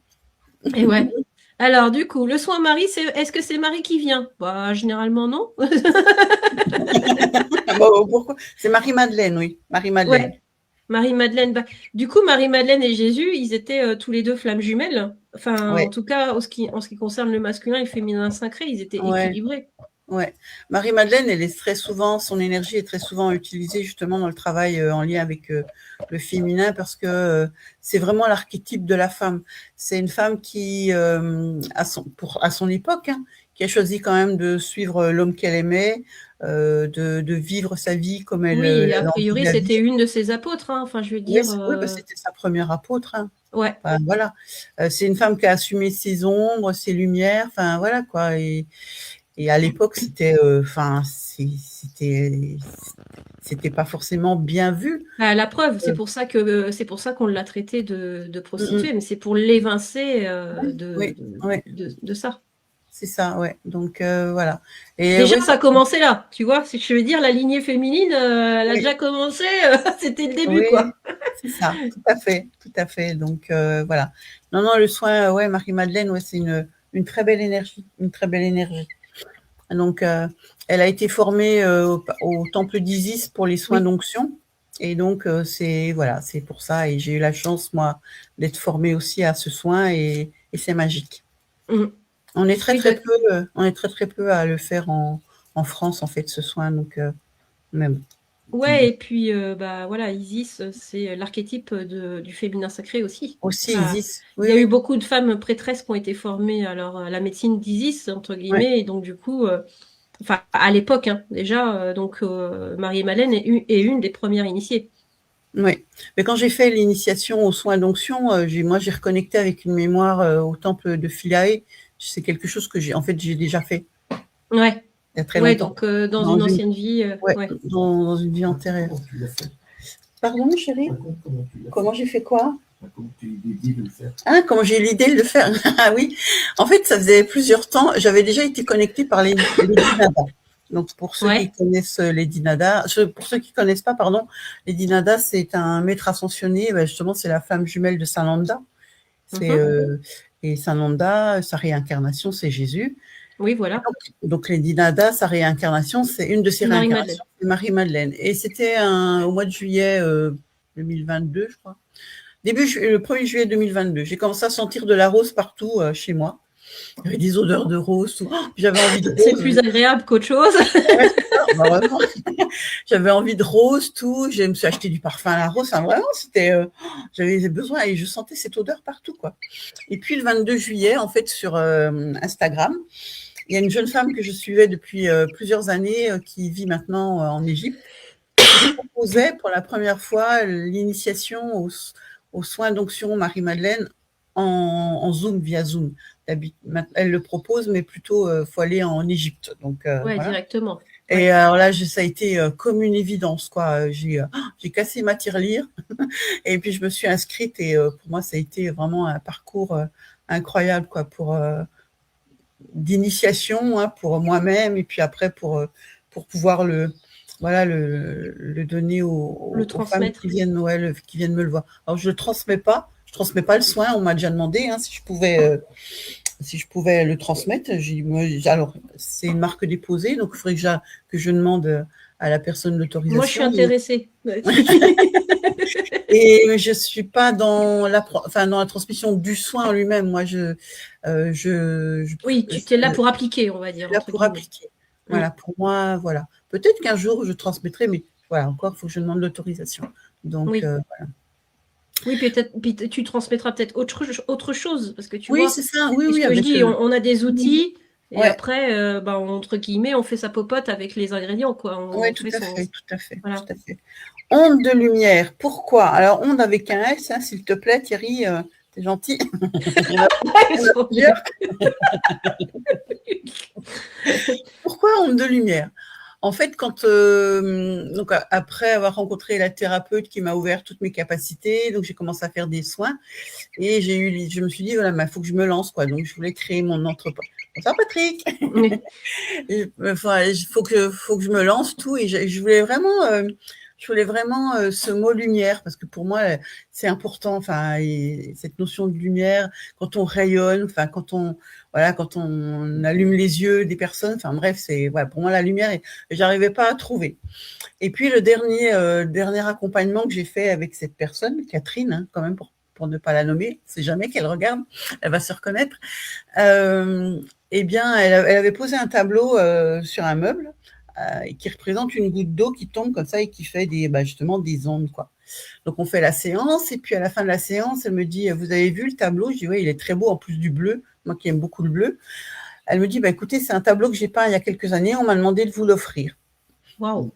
Et ouais. Alors, du coup, le soin Marie, est-ce que c'est Marie qui vient? Bah, généralement, non. Bon, pourquoi? C'est Marie-Madeleine, oui. Marie-Madeleine. Ouais. Marie-Madeleine. Bah, du coup, Marie-Madeleine et Jésus, ils étaient tous les deux flammes jumelles. Enfin, Ouais. en tout cas, en ce qui concerne le masculin et le féminin sacré, ils étaient équilibrés. Ouais. Marie-Madeleine, elle est très souvent, son énergie est très souvent utilisée justement dans le travail en lien avec le féminin parce que c'est vraiment l'archétype de la femme. C'est une femme qui, à son époque, hein, qui a choisi quand même de suivre l'homme qu'elle aimait, de vivre sa vie comme elle. Oui, et a elle priori, c'était une de ses apôtres. Hein. Enfin, je veux dire. Oui, bah, c'était sa première apôtre. Hein. Ouais. Enfin, voilà. C'est une femme qui a assumé ses ombres, ses lumières. Enfin, voilà quoi. Et à l'époque, c'était pas forcément bien vu. Bah, la preuve, c'est pour ça qu'on l'a traité de prostituée, mais c'est pour l'évincer de ça. C'est ça, ouais. Donc voilà. Et déjà, ça a commencé là, tu vois. Je veux dire, la lignée féminine, elle a déjà commencé. C'était le début, quoi. C'est ça, tout à fait. Donc voilà. Non, le soin, ouais, Marie-Madeleine, ouais, c'est une très belle énergie, Donc, elle a été formée au temple d'Isis pour les soins d'onction. Et donc, c'est pour ça. Et j'ai eu la chance, moi, d'être formée aussi à ce soin et c'est magique. On est très peu à le faire en France, en fait, ce soin. Donc, même. Ouais, et puis, voilà, Isis, c'est l'archétype du féminin sacré aussi. Aussi, Isis. Il y a eu beaucoup de femmes prêtresses qui ont été formées à la médecine d'Isis, entre guillemets, et donc, du coup, à l'époque, hein, déjà, donc Marie-Madeleine est une des premières initiées. Oui, mais quand j'ai fait l'initiation aux soins d'onction, j'ai reconnecté avec une mémoire au temple de Philae. C'est quelque chose que j'ai déjà fait. Ouais. Il y a très longtemps. Donc dans une ancienne vie. Dans une vie antérieure. Pardon, chérie? Comment j'ai fait quoi? Comment j'ai eu l'idée de le faire? Ah oui. En fait, ça faisait plusieurs temps. J'avais déjà été connectée par les Nada. Donc, pour ceux qui connaissent Lady Nada, pour ceux qui connaissent pas, pardon, Lady Nada, c'est un maître ascensionné. Justement, c'est la femme jumelle de Sananda. Et Sananda, sa réincarnation, c'est Jésus. Oui, voilà. Donc Lady Nada, sa réincarnation, c'est une de ses réincarnations, c'est Marie-Madeleine. Et c'était au mois de juillet 2022, je crois. Le 1er juillet 2022. J'ai commencé à sentir de la rose partout chez moi. Il y avait des odeurs de rose. Tout. J'avais envie de rose. C'est plus agréable qu'autre chose. Ouais, c'est ça. Vraiment. J'avais envie de rose, tout. Je me suis acheté du parfum à la rose. Enfin, vraiment, j'avais besoin et je sentais cette odeur partout, quoi. Et puis le 22 juillet, en fait, sur Instagram, il y a une jeune femme que je suivais depuis plusieurs années qui vit maintenant en Égypte. Qui proposait pour la première fois l'initiation aux soins d'onction Marie-Madeleine en Zoom, via Zoom. Elle le propose, mais plutôt, faut aller en Égypte. Donc, voilà. Directement. Et alors là, ça a été comme une évidence, quoi. J'ai cassé ma tirelire et puis je me suis inscrite et pour moi, ça a été vraiment un parcours incroyable, quoi, d'initiation, hein, pour moi-même et puis après pour pouvoir le donner aux femmes qui viennent me le voir. Alors je transmets pas le soin. On m'a déjà demandé si je pouvais le transmettre. Alors c'est une marque déposée, donc il faudrait que je demande à la personne l'autorisation. Moi, je suis intéressée. Et je suis pas dans la transmission du soin en lui-même. Moi, oui, tu es là pour appliquer, on va dire. Là pour appliquer. Voilà, pour moi, voilà. Peut-être qu'un jour, je transmettrai, mais voilà, encore, il faut que je demande l'autorisation. Donc, voilà. Oui, peut-être, tu transmettras peut-être autre chose, parce que tu vois. Oui, c'est ça, oui. Ce que je dis, on a des outils, et après, entre guillemets, on fait sa popote avec les ingrédients, quoi. Oui, tout à fait. Onde de lumière, pourquoi? Alors, onde avec un S, s'il te plaît, Thierry, t'es gentil. Pourquoi onde de lumière? En fait, donc après avoir rencontré la thérapeute qui m'a ouvert toutes mes capacités, donc j'ai commencé à faire des soins et je me suis dit voilà, il faut que je me lance quoi. Donc je voulais créer mon entreprise. Bonsoir Patrick. Oui. Enfin, il faut que je me lance tout et je voulais vraiment ce mot lumière parce que pour moi c'est important. Enfin, et cette notion de lumière quand on rayonne, enfin quand on allume les yeux des personnes. Enfin bref, c'est voilà, pour moi la lumière et j'arrivais pas à trouver. Et puis le dernier accompagnement que j'ai fait avec cette personne, Catherine, hein, quand même pour ne pas la nommer, c'est jamais qu'elle regarde, elle va se reconnaître. Eh bien, elle avait posé un tableau sur un meuble qui représente une goutte d'eau qui tombe comme ça et qui fait justement des ondes, quoi. Donc, on fait la séance et puis à la fin de la séance, elle me dit, vous avez vu le tableau? Je dis, oui, il est très beau en plus du bleu, moi qui aime beaucoup le bleu. Elle me dit, écoutez, c'est un tableau que j'ai peint il y a quelques années, on m'a demandé de vous l'offrir. Waouh.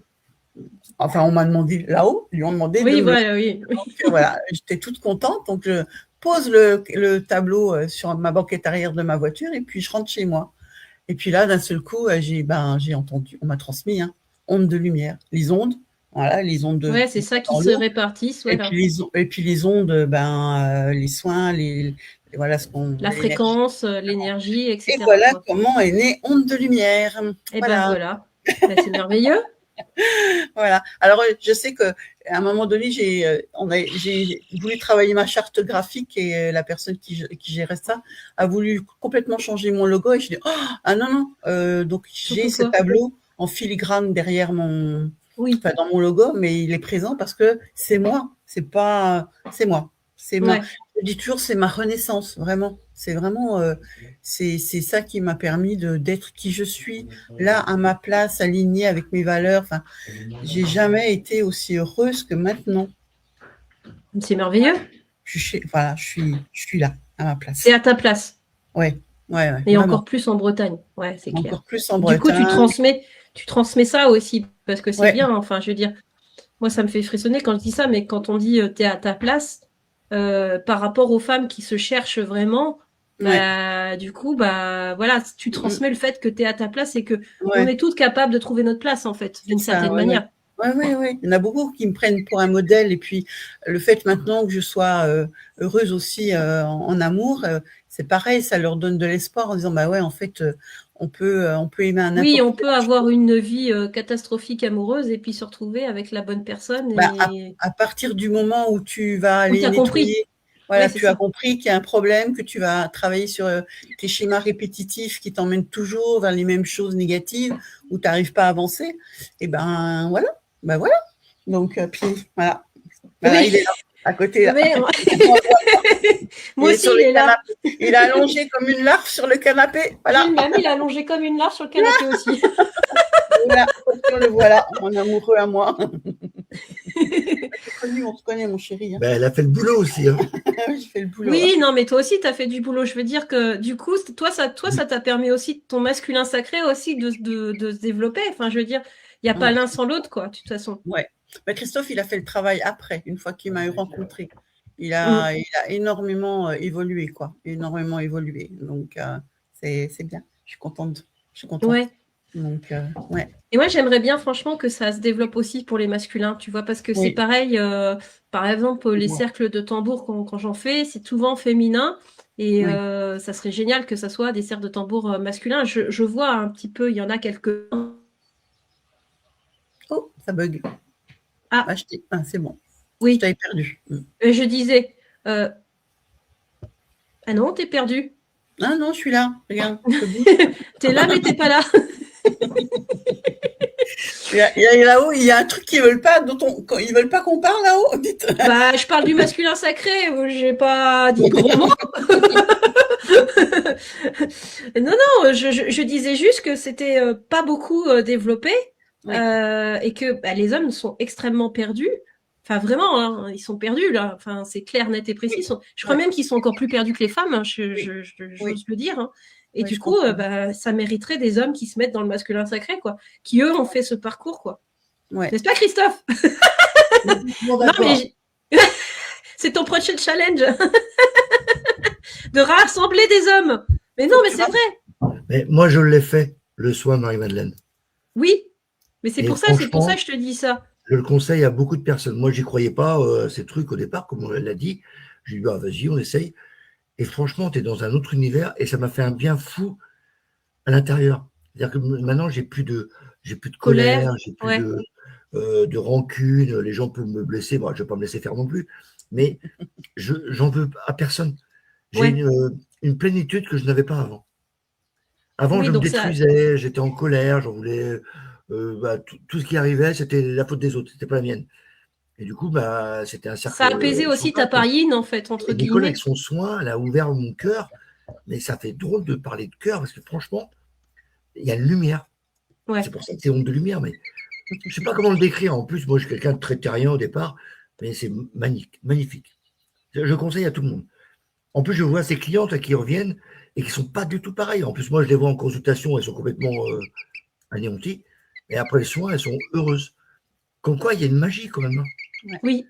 Enfin, on m'a demandé là-haut, ils lui ont demandé Oui, de voilà, oui. donc, voilà, j'étais toute contente. Donc, je pose le tableau sur ma banquette arrière de ma voiture et puis je rentre chez moi. Et puis là, d'un seul coup, j'ai entendu, on m'a transmis, hein, ondes de lumière. Les ondes, voilà, les ondes Ouais, c'est ça qui dans se l'eau. répartissent, Et voilà. puis les ondes, les soins, voilà La l'énergie. fréquence, l'énergie, Et etc., voilà quoi. comment est née Onde de lumière. Et ben Voilà. voilà. Ben, c'est merveilleux. Voilà. Alors, je sais qu'à un moment donné, j'ai voulu travailler ma charte graphique et la personne qui gérait ça a voulu complètement changer mon logo et je dis ah non non. Donc j'ai Surtout ce quoi. tableau en filigrane derrière Oui. dans mon logo, mais il est présent parce que c'est moi. C'est moi. Ouais. Je dis toujours, c'est ma renaissance, vraiment. C'est vraiment, c'est ça qui m'a permis d'être qui je suis, là, à ma place, alignée avec mes valeurs. Enfin, j'ai jamais été aussi heureuse que maintenant. C'est merveilleux. Voilà, je suis là, à ma place. C'est à ta place. Ouais, ouais, Et vraiment. encore plus en Bretagne. Ouais, c'est clair. Encore plus en Du coup, Bretagne. tu transmets ça aussi, parce que c'est Ouais, bien. Enfin, je veux dire, moi, ça me fait frissonner quand je dis ça, mais quand on dit t'es à ta place, par rapport aux femmes qui se cherchent vraiment, ouais, du coup, voilà, tu transmets le fait que t'es à ta place et que on ouais. est toutes capables de trouver notre place, en fait, C'est d'une ça, certaine ouais, ouais. manière. Ouais, ouais, ouais. Il y en a beaucoup qui me prennent pour un modèle et puis le fait maintenant que je sois heureuse aussi en amour, c'est pareil, ça leur donne de l'espoir en disant bah ouais, en fait, on peut aimer à Oui, n'importe on quel peut âge. avoir une vie catastrophique amoureuse et puis se retrouver avec la bonne personne Bah, et à partir du moment où tu vas oui, aller t'as compris. nettoyer, Oui, voilà, c'est tu as ça. compris qu'il y a un problème, que tu vas travailler sur tes schémas répétitifs qui t'emmènent toujours vers les mêmes choses négatives où tu n'arrives pas à avancer, et ben voilà, ben voilà. Donc, puis voilà. Voilà, il est Oui, là, à côté, là. mais Il moi est aussi, sur il le est là. canapé. Il est allongé comme une larve sur le canapé. J'ai Voilà. le même, il est allongé comme une larve sur le canapé aussi. Voilà. Le voilà, mon amoureux à moi. On se connaît, mon chéri. Hein. Ben, elle a fait le boulot aussi. Hein. Je fais le boulot. Oui, non, mais toi aussi, tu as fait du boulot. Je veux dire que du coup, ça t'a permis aussi, ton masculin sacré aussi, de se développer. Enfin, je veux dire, il n'y a pas Ouais. l'un sans l'autre, quoi, de toute façon. Ouais. Mais Christophe, il a fait le travail après, une fois qu'il m'a rencontré. Il Mm. a énormément évolué, quoi. Énormément évolué. Donc, c'est bien. Je suis contente. Je suis contente. Ouais. Donc, ouais. Et moi, j'aimerais bien, franchement, que ça se développe aussi pour les masculins, tu vois, parce que c'est Oui. pareil, par exemple, les Ouais. cercles de tambour, quand j'en fais, c'est souvent féminin, et Oui. ça serait génial que ça soit des cercles de tambour masculins. Je vois un petit peu, il y en a quelques... Oh, ça bug. Ah, C'est bon. Je oui, t'avais perdu. je disais, euh, ah non, t'es perdu. Ah non, je suis là. Regarde, je bouge. T'es là, mais t'es pas là. Là-haut, il y a un truc qu'ils veulent pas, ils veulent pas qu'on parle là-haut. Dites. Bah, je parle du masculin sacré, j'ai pas dit gros mots. Non, non, je disais juste que c'était pas beaucoup développé Oui. et que les hommes sont extrêmement perdus. Enfin, vraiment, hein, ils sont perdus là. Enfin, c'est clair, net et précis. Oui. Je crois Ouais. même qu'ils sont encore plus perdus que les femmes. Hein, Oui. j'ose le dire. Hein. Et Oui, du je coup, comprends. ça mériterait des hommes qui se mettent dans le masculin sacré, quoi. Qui eux ont fait ce parcours, quoi. Ouais. N'est-ce pas, Christophe? Bon, Non, mais c'est ton prochain challenge de rassembler des hommes. Mais non, mais c'est vrai. Mais moi, je l'ai fait le soir, Marie-Madeleine. Oui. Mais c'est Et pour ça franchement, que je te dis ça. je le conseille à beaucoup de personnes. Moi, j'y croyais pas, ces trucs au départ, comme on l'a dit. J'ai dit, bah, vas-y, on essaye. Et franchement, tu es dans un autre univers et ça m'a fait un bien fou à l'intérieur. C'est-à-dire que maintenant, j'ai plus de Colère, colère, j'ai plus ouais. de rancune. Les gens peuvent me blesser. Moi, je vais pas me laisser faire non plus. Mais j'en veux à personne. J'ai Ouais. une plénitude que je n'avais pas avant. Avant, Oui, je me donc ça, détruisais, j'étais en colère, j'en voulais. Bah, tout ce qui arrivait, c'était la faute des autres, c'était pas la mienne. Et du coup, bah, c'était un ça cercle a apaisé sans aussi fin, ta quoi. païenne, en fait, entre Et Nicole, avec guillemets. son soin, elle a ouvert mon cœur. Mais ça fait drôle de parler de cœur parce que franchement, il y a une lumière. Ouais. C'est pour ça que c'est honte de lumière, mais je sais pas comment le décrire. En plus, moi, je suis quelqu'un de très terrien au départ, mais c'est magnifique, magnifique. Je conseille à tout le monde. En plus, je vois ces clientes qui reviennent et qui sont pas du tout pareilles. En plus, moi, je les vois en consultation, elles sont complètement anéanties. Et après les soins, elles sont heureuses. Comme quoi, il y a une magie quand même, hein. Oui.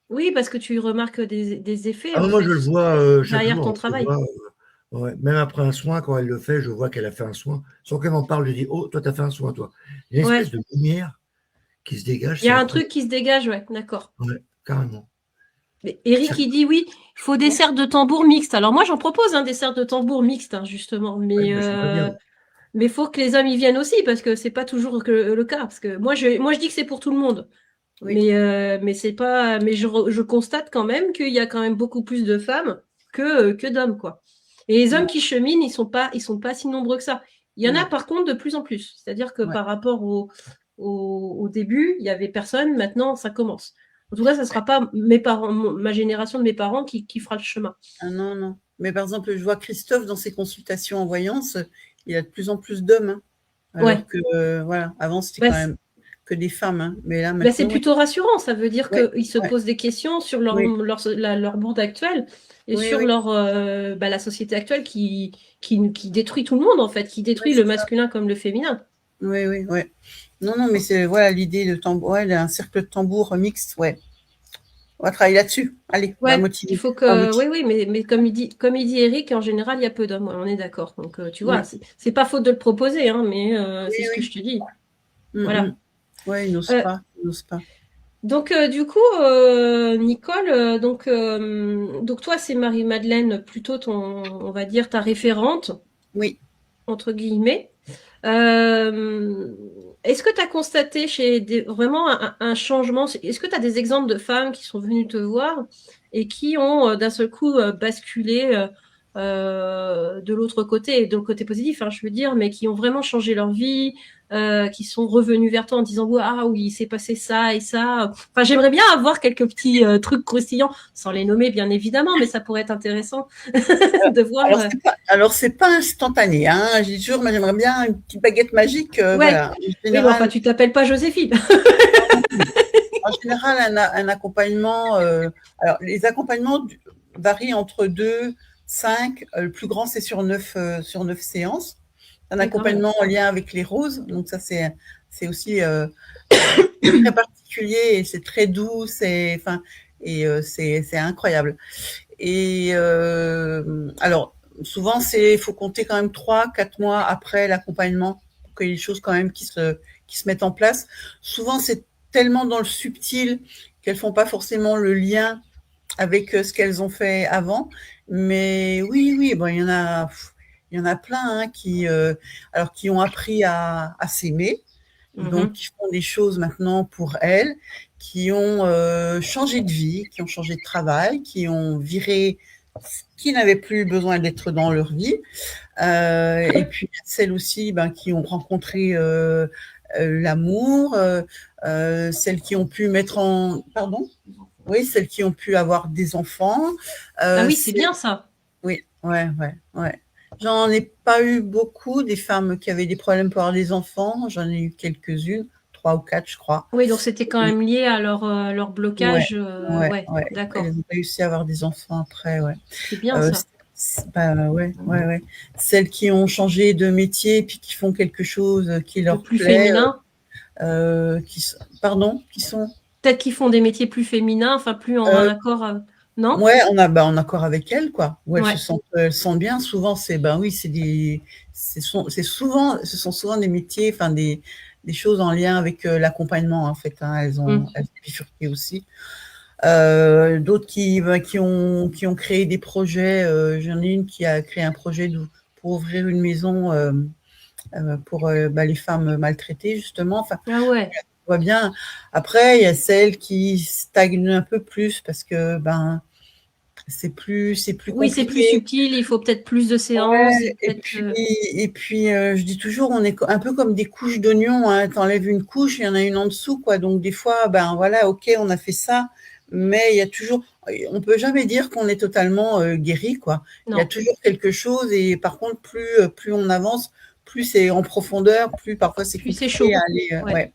Oui, parce que tu remarques des effets, Ah, en moi, fait, je le vois chaque derrière jour, ton hein. Je travail. vois, ouais, même après un soin, quand elle le fait, je vois qu'elle a fait un soin. Sans qu'elle m'en parle, je dis, oh, toi, tu as fait un soin, toi. Il y a une espèce Ouais. de lumière qui se dégage, Il y c'est a un incroyable. truc qui se dégage, ouais, d'accord. Ouais, carrément. Mais Eric, C'est- il dit oui, il faut des Ouais, cercles de tambour mixtes. Alors moi, j'en propose des cercles de tambour mixtes, justement. ouais, bah, j'aimerais bien. Mais faut que les hommes y viennent aussi, parce que c'est pas toujours le cas. Parce que moi, je dis que c'est pour tout le monde. oui, Mais c'est pas, mais je constate quand même qu'il y a quand même beaucoup plus de femmes que d'hommes, quoi. Et les hommes ouais, qui cheminent, ils sont pas si nombreux que ça. Il y en a non, par contre de plus en plus. C'est-à-dire que ouais. par rapport au début, il y avait personne. Maintenant, ça commence. En tout cas, ça sera pas mes parents, ma génération de mes parents qui fera le chemin. Ah non, non. Mais par exemple, je vois Christophe dans ses consultations en voyance, il y a de plus en plus d'hommes, hein. Ouais. Alors que, voilà, avant, c'était Bah, quand même que des femmes, hein. Mais là, c'est maintenant, oui, plutôt rassurant. Ça veut dire ouais, qu'ils se ouais, posent des questions sur oui, leur monde actuel et oui, sur oui, la société actuelle qui détruit tout le monde, en fait, qui oui, détruit le c'est ça. masculin comme le féminin. Oui, oui, ouais. Non, non, mais c'est, voilà, l'idée de tambour, ouais, un cercle de tambour mixte, ouais. On va travailler là-dessus. Allez, on va Ouais, il motiver. faut On va que. Oui, motiver. oui, mais comme il dit Eric, en général, il y a peu d'hommes. Ouais, on est d'accord. Donc, tu vois, Ouais. c'est pas faute de le proposer, hein, mais Oui, c'est ce que oui. je te dis. Mm, Voilà. mm. Ouais, ils n'osent Euh, pas, ils n'osent pas. donc, du coup, Nicole, donc toi, c'est Marie-Madeleine, plutôt on va dire, ta référente, Oui. entre guillemets. Euh, Est-ce que tu as constaté vraiment un changement? Est-ce que tu as des exemples de femmes qui sont venues te voir et qui ont d'un seul coup basculé de l'autre côté, et de le côté positif, hein, je veux dire, mais qui ont vraiment changé leur vie, qui sont revenues vers toi en disant ah oui, il s'est passé ça et ça. Enfin, j'aimerais bien avoir quelques petits trucs croustillants, sans les nommer bien évidemment, mais ça pourrait être intéressant de voir. Alors c'est pas instantané, hein. J'ai toujours, moi, j'aimerais bien une petite baguette magique, Ouais, voilà. En oui, mais enfin, général, tu t'appelles pas Joséphine. un accompagnement, alors les accompagnements varient entre 2, 5, le plus grand c'est sur 9 séances. Un Ouais, quand même. accompagnement en lien avec les roses, donc ça c'est aussi très particulier et c'est très doux, c'est incroyable. Et alors souvent il faut compter quand même 3, 4 mois après l'accompagnement pour qu'il y ait des choses quand même qui se mettent en place. Souvent c'est tellement dans le subtil qu'elles font pas forcément le lien avec ce qu'elles ont fait avant. Mais oui, oui, bon, il y en a plein, hein, qui ont appris à s'aimer, donc Mhm. qui font des choses maintenant pour elles, qui ont changé de vie, qui ont changé de travail, qui ont viré ce qui n'avait plus besoin d'être dans leur vie. Et puis celles aussi qui ont rencontré l'amour, celles qui ont pu mettre en... Pardon? Oui, celles qui ont pu avoir des enfants. Ah oui, c'est C'est... bien ça. Oui, ouais, ouais, ouais. J'en ai pas eu beaucoup, des femmes qui avaient des problèmes pour avoir des enfants. J'en ai eu quelques-unes, 3 ou 4, je crois. Oui, donc c'était quand Et, même lié à leur ouais, blocage. ouais, Ouais, ouais. d'accord. Elles ont réussi à avoir des enfants après, ouais. C'est bien ça. Ouais, ouais, ouais. Celles qui ont changé de métier puis qui font quelque chose qui De leur plus plaît, féminin. pardon, qui sont Peut-être qu'ils font des métiers plus féminins, enfin plus en euh, accord. Non? ouais, en accord avec elles, quoi. Où Ouais. elles se sentent bien. Souvent, c'est, ben oui, c'est souvent, ce sont souvent des métiers, enfin des choses en lien avec l'accompagnement, en fait. Hein, elles ont bifurqué aussi. D'autres qui ont créé des projets. J'en ai une qui a créé un projet pour ouvrir une maison pour les femmes maltraitées, justement. Enfin, Ah ouais. on voit bien. Après, il y a celles qui stagnent un peu plus parce que c'est plus compliqué. Oui, c'est plus subtil, il faut peut-être plus de séances. Ouais, et puis je dis toujours, on est un peu comme des couches d'oignons. Hein. T'enlèves une couche, il y en a une en dessous, quoi. Donc des fois, voilà, ok, on a fait ça, mais il y a toujours, on peut jamais dire qu'on est totalement guéri, quoi. Non. Il y a toujours quelque chose, et par contre, plus on avance, plus c'est en profondeur, plus parfois c'est plus compliqué c'est chaud. à aller. Ouais.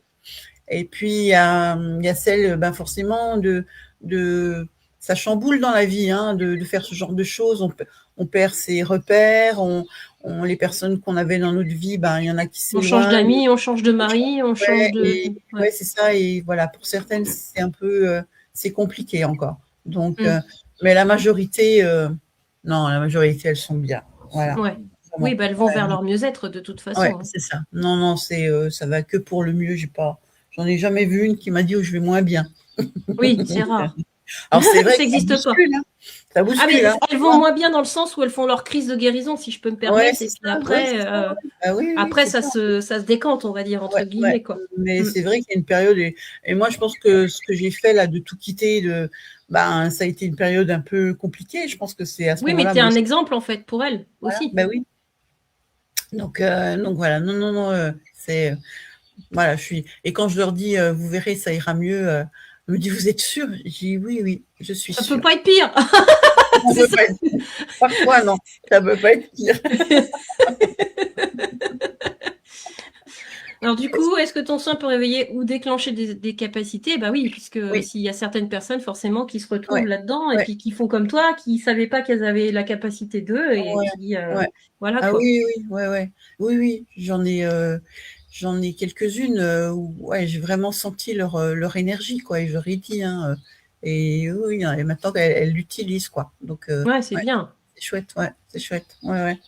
Et puis il y a celle, forcément de ça chamboule dans la vie, hein, de faire ce genre de choses. On perd ses repères, les personnes qu'on avait dans notre vie, il y en a qui s'éloignent. On change d'amis, on change de mari, on change de. Ouais, c'est ça. Et voilà, pour certaines, c'est un peu, c'est compliqué encore. Donc, mais la majorité, non, la majorité, elles sont bien. Voilà. Ouais. Oui, elles vont vers leur mieux-être de toute façon. Ouais, c'est ça. Non, ça va que pour le mieux. J'en ai jamais vu une qui m'a dit je vais moins bien. Oui, c'est rare. Alors c'est vrai ça n'existe pas. Hein. Ça bouscule, mais hein. elles vont moins bien dans le sens où elles font leur crise de guérison, si je peux me permettre. Ouais, et puis après, après ça se décante, on va dire, entre guillemets. Quoi. Mais c'est vrai qu'il y a une période, et moi je pense que ce que j'ai fait là, de tout quitter, ça a été une période un peu compliquée. Je pense que c'est à ce moment-là. Oui, mais tu es un exemple en fait pour elles aussi. Oui. Donc voilà, non, c'est voilà, et quand je leur dis vous verrez, ça ira mieux, elle me dit vous êtes sûre? Je dis oui, je suis sûre. Ça peut pas être pire. Parfois non, ça peut pas être pire. Alors du coup, est-ce que ton soin peut réveiller ou déclencher des capacités? Bah oui, puisque s'il y a certaines personnes forcément qui se retrouvent là-dedans et puis qui font comme toi, qui savaient pas qu'elles avaient la capacité d'eux et qui voilà quoi. Oui, j'en ai quelques-unes où j'ai vraiment senti leur énergie, quoi, et je leur ai dit, hein, et oui, et maintenant qu'elles l'utilisent, quoi. Donc c'est bien. C'est chouette, c'est chouette. Ouais.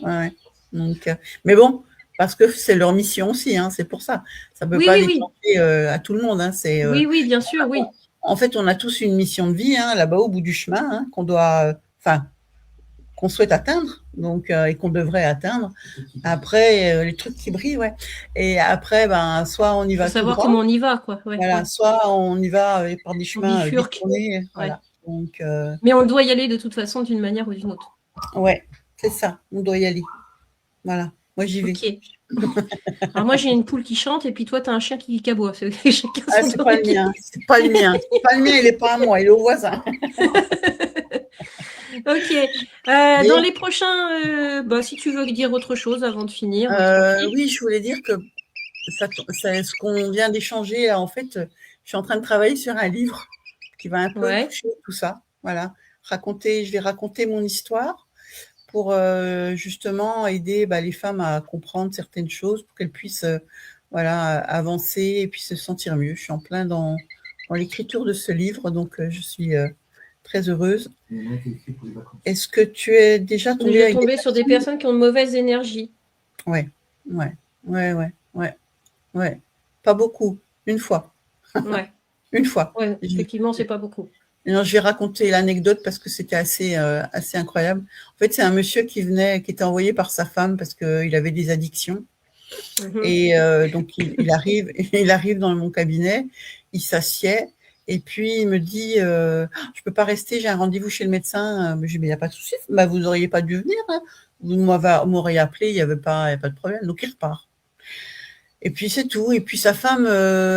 Donc mais bon, parce que c'est leur mission aussi, hein, c'est pour ça. Ça peut pas déclencher à tout le monde, hein, oui, bien sûr, oui. En fait, on a tous une mission de vie, hein, là-bas au bout du chemin, hein, qu'on souhaite atteindre, donc et qu'on devrait atteindre. Après, les trucs qui brillent, Et après, soit on y va. Faut savoir comment on y va, quoi. Voilà, soit on y va par des chemins détournés. Voilà. Donc, mais on doit y aller de toute façon d'une manière ou d'une autre. Ouais, c'est ça. On doit y aller. Voilà. Moi, j'y vais. Ok. Alors moi, j'ai une poule qui chante et puis toi, tu as un chien qui aboie. C'est pas le mien. C'est pas le mien. Il n'est pas à moi, il est au voisin. Ok. Dans les prochains, si tu veux dire autre chose avant de finir. Oui, je voulais dire que ce qu'on vient d'échanger, en fait, je suis en train de travailler sur un livre qui va un peu toucher tout ça. Voilà. Je vais raconter mon histoire pour justement aider les femmes à comprendre certaines choses, pour qu'elles puissent avancer et puis se sentir mieux. Je suis en plein dans l'écriture de ce livre, donc je suis très heureuse. Est-ce que tu es déjà tombée sur des personnes qui ont de mauvaises énergies? Ouais. Pas beaucoup. Une fois. Ouais. Une fois. Ouais, effectivement, c'est pas beaucoup. Non, je vais raconter l'anecdote parce que c'était assez incroyable. En fait, c'est un monsieur qui était envoyé par sa femme parce qu'il avait des addictions. Et donc, il arrive dans mon cabinet, il s'assied et puis il me dit je peux pas rester, j'ai un rendez-vous chez le médecin. Je dis mais il n'y a pas de souci, vous n'auriez pas dû venir. Hein. Vous m'auriez appelé, il n'y a pas de problème. Donc, il repart. Et puis, c'est tout. Et puis, sa femme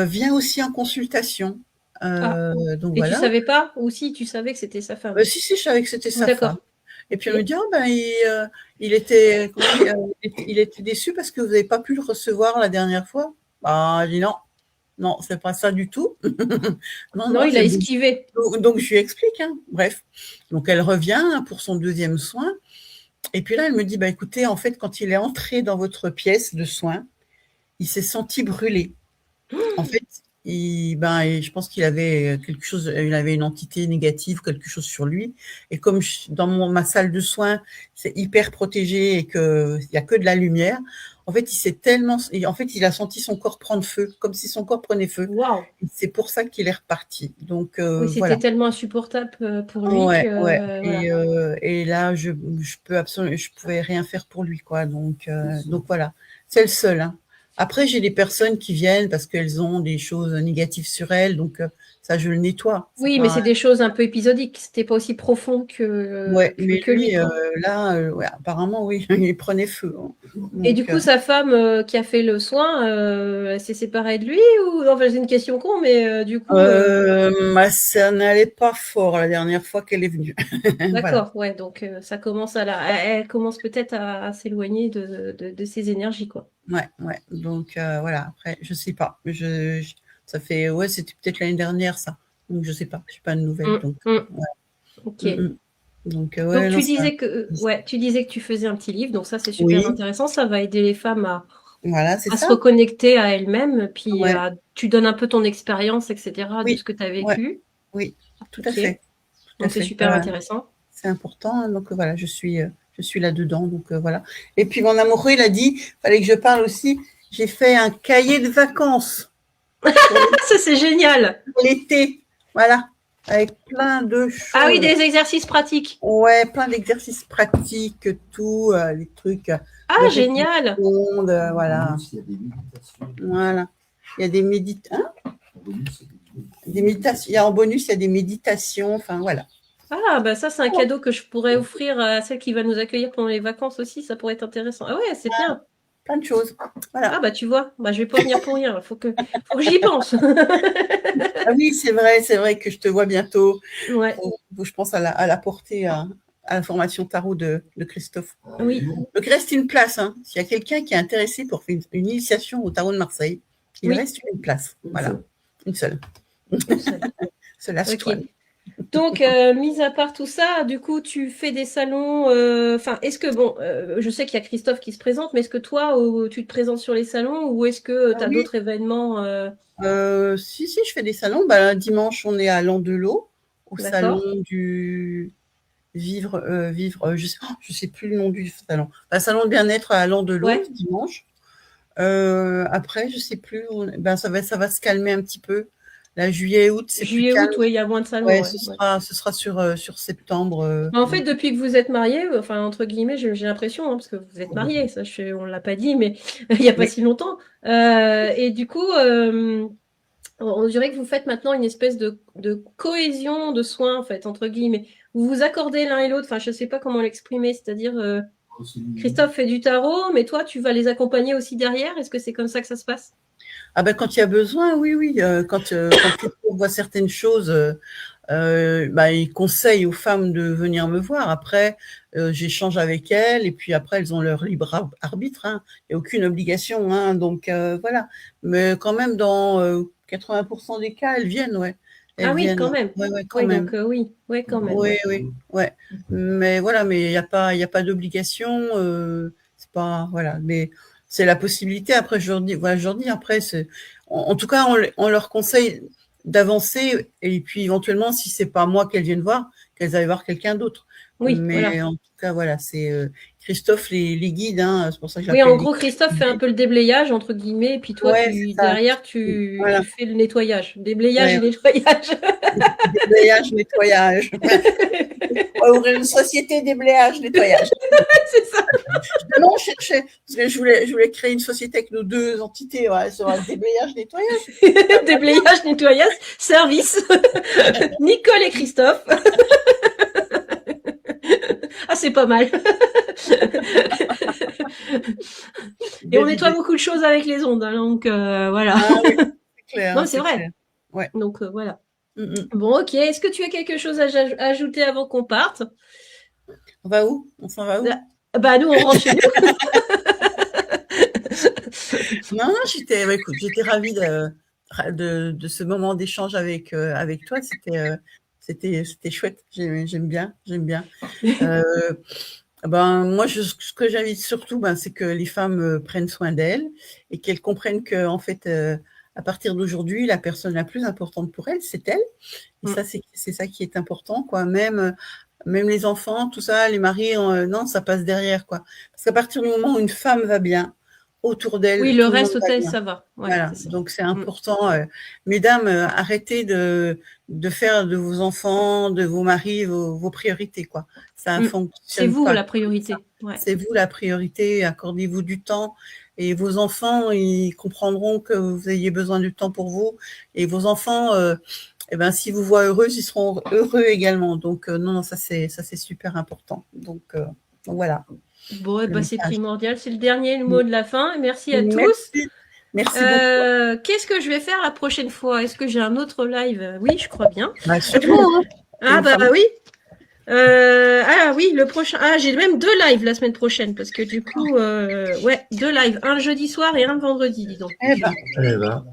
vient aussi en consultation. Donc, et tu savais pas? Ou si, tu savais que c'était sa femme? Si, je savais que c'était sa femme. Et puis, elle me dit, il était déçu parce que vous n'avez pas pu le recevoir la dernière fois. Je dis non, c'est pas ça du tout. non, il a esquivé. Donc, je lui explique. Hein. Bref. Donc, elle revient pour son deuxième soin. Et puis là, elle me dit, écoutez, en fait, quand il est entré dans votre pièce de soins, il s'est senti brûlé. En fait, et je pense qu'il avait quelque chose, il avait une entité négative, quelque chose sur lui. Et comme dans ma salle de soins, c'est hyper protégé et qu'il n'y a que de la lumière, en fait, il a senti son corps prendre feu, comme si son corps prenait feu. Waouh. C'est pour ça qu'il est reparti. Donc, Oui, c'était voilà. tellement insupportable pour lui Ouais, que ouais. voilà. Et là, je pouvais rien faire pour lui, quoi. Donc voilà. C'est le seul, hein. Après, j'ai des personnes qui viennent parce qu'elles ont des choses négatives sur elles, donc ça, je le nettoie. C'est Oui, mais pas. c'est des choses un peu épisodiques. C'était pas aussi profond Ouais, mais que lui, lui, quoi. là, ouais, apparemment, oui, il prenait feu, hein. Et du Donc, coup, sa femme qui a fait le soin, elle s'est séparée de lui ou enfin c'est une question con, mais du coup, ça n'allait pas fort la dernière fois qu'elle est venue. Voilà. d'accord, ouais, donc ça commence elle commence peut-être à s'éloigner de ses énergies, quoi. Ouais, ouais. Donc voilà. Après, je sais pas. Ça fait, ouais, c'était peut-être l'année dernière, ça. Donc je sais pas. Je n'ai pas de nouvelles. Donc, ouais. Ok. Donc Donc ouais, non, tu disais que tu faisais un petit livre, donc ça c'est super oui, intéressant, ça va aider les femmes voilà, c'est à se ça. reconnecter à elles-mêmes, puis Ouais, tu donnes un peu ton expérience, etc., de oui, ce que tu as ouais, vécu. oui, tout à Ok, fait, tout à donc c'est fait. super intéressant. C'est important. Hein. Donc voilà, je suis là-dedans. Donc voilà. Et puis mon amoureux, il a dit, fallait que je parle aussi. J'ai fait un cahier de vacances Ça c'est génial. pour l'été. Voilà, avec plein de Ah oui, choses. des exercices pratiques. Ouais, plein d'exercices pratiques, tout, les trucs de Ah, génial. réflexion, voilà. Voilà. Il y a des méditations. Il y a en bonus, il y a des méditations. Enfin, voilà. Ah, bah ça c'est un cadeau que je pourrais offrir à celle qui va nous accueillir pendant les vacances aussi, ça pourrait être intéressant. Ah ouais, c'est bien. Plein de choses. Voilà. Ah bah tu vois, bah je vais pas venir pour rien, faut que j'y pense. Ah oui, c'est vrai que je te vois bientôt. Ouais, Je pense à la porter à la formation tarot de Christophe. oui. Donc, il reste une place. Hein. S'il y a quelqu'un qui est intéressé pour faire une initiation au tarot de Marseille, il Oui. reste une place. Voilà. Une seule. Une seule. Seule Ok. toi. Donc, mis à part tout ça, du coup, tu fais des salons. Enfin, est-ce que bon, je sais qu'il y a Christophe qui se présente, mais est-ce que toi, tu te présentes sur les salons ou est-ce que tu as Oui, d'autres événements si, je fais des salons. Bah, dimanche, on est à Landelot, au salon D'accord. du je sais plus le nom du salon. Un salon de bien-être à Landelot, Ouais. dimanche. Après, je sais plus. Ça va se calmer un petit peu. Là, juillet, août, c'est plus Juillet, calme. août, oui, il y a moins de salons, Ouais, ouais. Ouais. ce sera sur septembre. Mais en fait, depuis que vous êtes mariés, enfin entre guillemets, j'ai l'impression, hein, parce que vous êtes mariés, ça, on l'a pas dit, mais il y a pas Oui. si longtemps. Et du coup, on dirait que vous faites maintenant une espèce de cohésion de soins, en fait, entre guillemets. Vous vous accordez l'un et l'autre. Enfin, je sais pas comment l'exprimer, c'est-à-dire Christophe fait du tarot, mais toi, tu vas les accompagner aussi derrière. Est-ce que c'est comme ça que ça se passe? Ah ben, quand il y a besoin, oui, oui. Quand on voit certaines choses, il conseille aux femmes de venir me voir. Après, j'échange avec elles et puis après, elles ont leur libre arbitre. Hein. Il n'y a aucune obligation. Hein, donc, voilà. Mais quand même, dans 80% des cas, elles viennent, ouais. Ah Elles oui, viennent. quand même. Ouais, ouais, quand Oui, même. donc oui, ouais, quand même, Oui, ouais. oui, ouais. Mais voilà, mais il y a pas d'obligation. C'est pas, voilà. Mais c'est la possibilité. Après, je leur dis après, en tout cas, on leur conseille d'avancer et puis éventuellement, si c'est pas moi qu'elles viennent voir, qu'elles aillent voir quelqu'un d'autre. Oui, Mais voilà. en tout cas, voilà, c'est Christophe les guide. Hein, c'est pour ça que je Oui, en l'appelle les gros, Christophe fait un guides. peu le déblayage, entre guillemets, et puis toi, Ouais, c'est ça. derrière, Voilà. tu fais le nettoyage. Déblayage et Ouais, nettoyage. déblayage, nettoyage. On va ouvrir une société déblayage, nettoyage. C'est ça. Non, parce que je voulais créer une société avec nos deux entités, ouais, sur un déblayage, nettoyage. Déblayage, nettoyage, service. Nicole et Christophe. Ah, c'est pas mal. Et on Belle nettoie idée. beaucoup de choses avec les ondes, hein, donc voilà. Ah oui, c'est clair, Non, hein, mais c'est c'est vrai. clair. Ouais. Donc voilà. Mm. Bon, ok. Est-ce que tu as quelque chose à ajouter avant qu'on parte? On va où? On s'en va où? Bah nous, on rentre chez nous. Non, non, j'étais ravie de ce moment d'échange avec toi. C'était chouette. J'aime bien, j'aime bien. Moi, ce que j'invite surtout, c'est que les femmes prennent soin d'elles et qu'elles comprennent que, en fait, à partir d'aujourd'hui, la personne la plus importante pour elle, c'est elle. Et ça, c'est ça qui est important, quoi. Même les enfants, tout ça, les maris, non, ça passe derrière, quoi. Parce qu'à partir du moment où une femme va bien, autour d'elle, Oui, le tout reste, monde va bien. ça va. Ouais, Voilà, c'est ça. donc c'est important. Mesdames, arrêtez de faire de vos enfants, de vos maris, vos priorités, quoi. Ça fonctionne C'est vous pas, la priorité. Ouais. C'est vous la priorité, accordez-vous du temps. Et vos enfants, ils comprendront que vous ayez besoin du temps pour vous. Et vos enfants, eh ben, si vous voient heureuse, ils seront heureux également. Donc, non, ça c'est super important. Donc voilà. Bon, bah, c'est primordial. C'est le dernier mot de la fin. Merci à tous. Merci beaucoup. Qu'est-ce que je vais faire la prochaine fois? Est-ce que j'ai un autre live? Oui, je crois bien. Sûrement, hein. Ah bah oui. Ah oui, le prochain. Ah, j'ai même 2 lives la semaine prochaine parce que du coup, ouais, 2 lives, un le jeudi soir et un le vendredi, dis donc. Eh ben.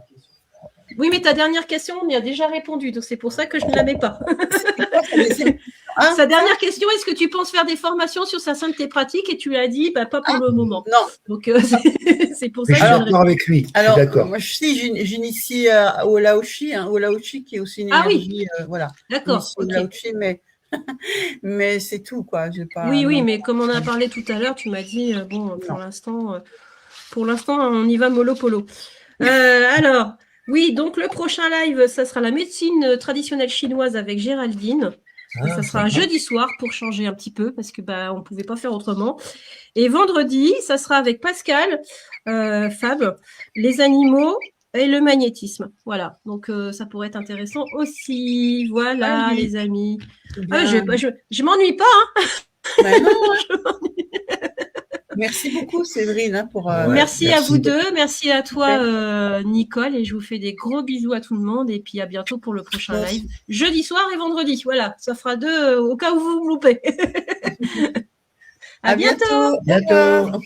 Oui, mais ta dernière question, on y a déjà répondu, donc c'est pour ça que je ne la mets pas. Sa dernière question, est-ce que tu penses faire des formations sur sa santé pratique? Et tu l'as dit, bah, pas pour le moment. Non. Donc, c'est pour ça que je suis d'accord avec lui. Alors, d'accord. moi, j'initie au Laochi, au Laochi qui est aussi une énergie. Voilà. D'accord. Au Laochi, mais c'est tout, quoi. Pas, oui, mais comme on a parlé tout à l'heure, tu m'as dit, bon, pour l'instant, on y va mollo polo. Alors, oui, donc le prochain live, ça sera la médecine traditionnelle chinoise avec Géraldine. Ça sera un jeudi soir pour changer un petit peu parce que on pouvait pas faire autrement. Et vendredi, ça sera avec Pascal, Fab, les animaux et le magnétisme. Voilà, donc ça pourrait être intéressant aussi. Voilà, les amis. Je m'ennuie pas, hein. Ben non, je m'ennuie. Merci beaucoup, Séverine, pour. Merci à vous deux, merci à toi, Nicole, et je vous fais des gros bisous à tout le monde, et puis à bientôt pour le prochain live, jeudi soir et vendredi. Voilà, ça fera 2 au cas où vous vous loupez. À bientôt. Bientôt.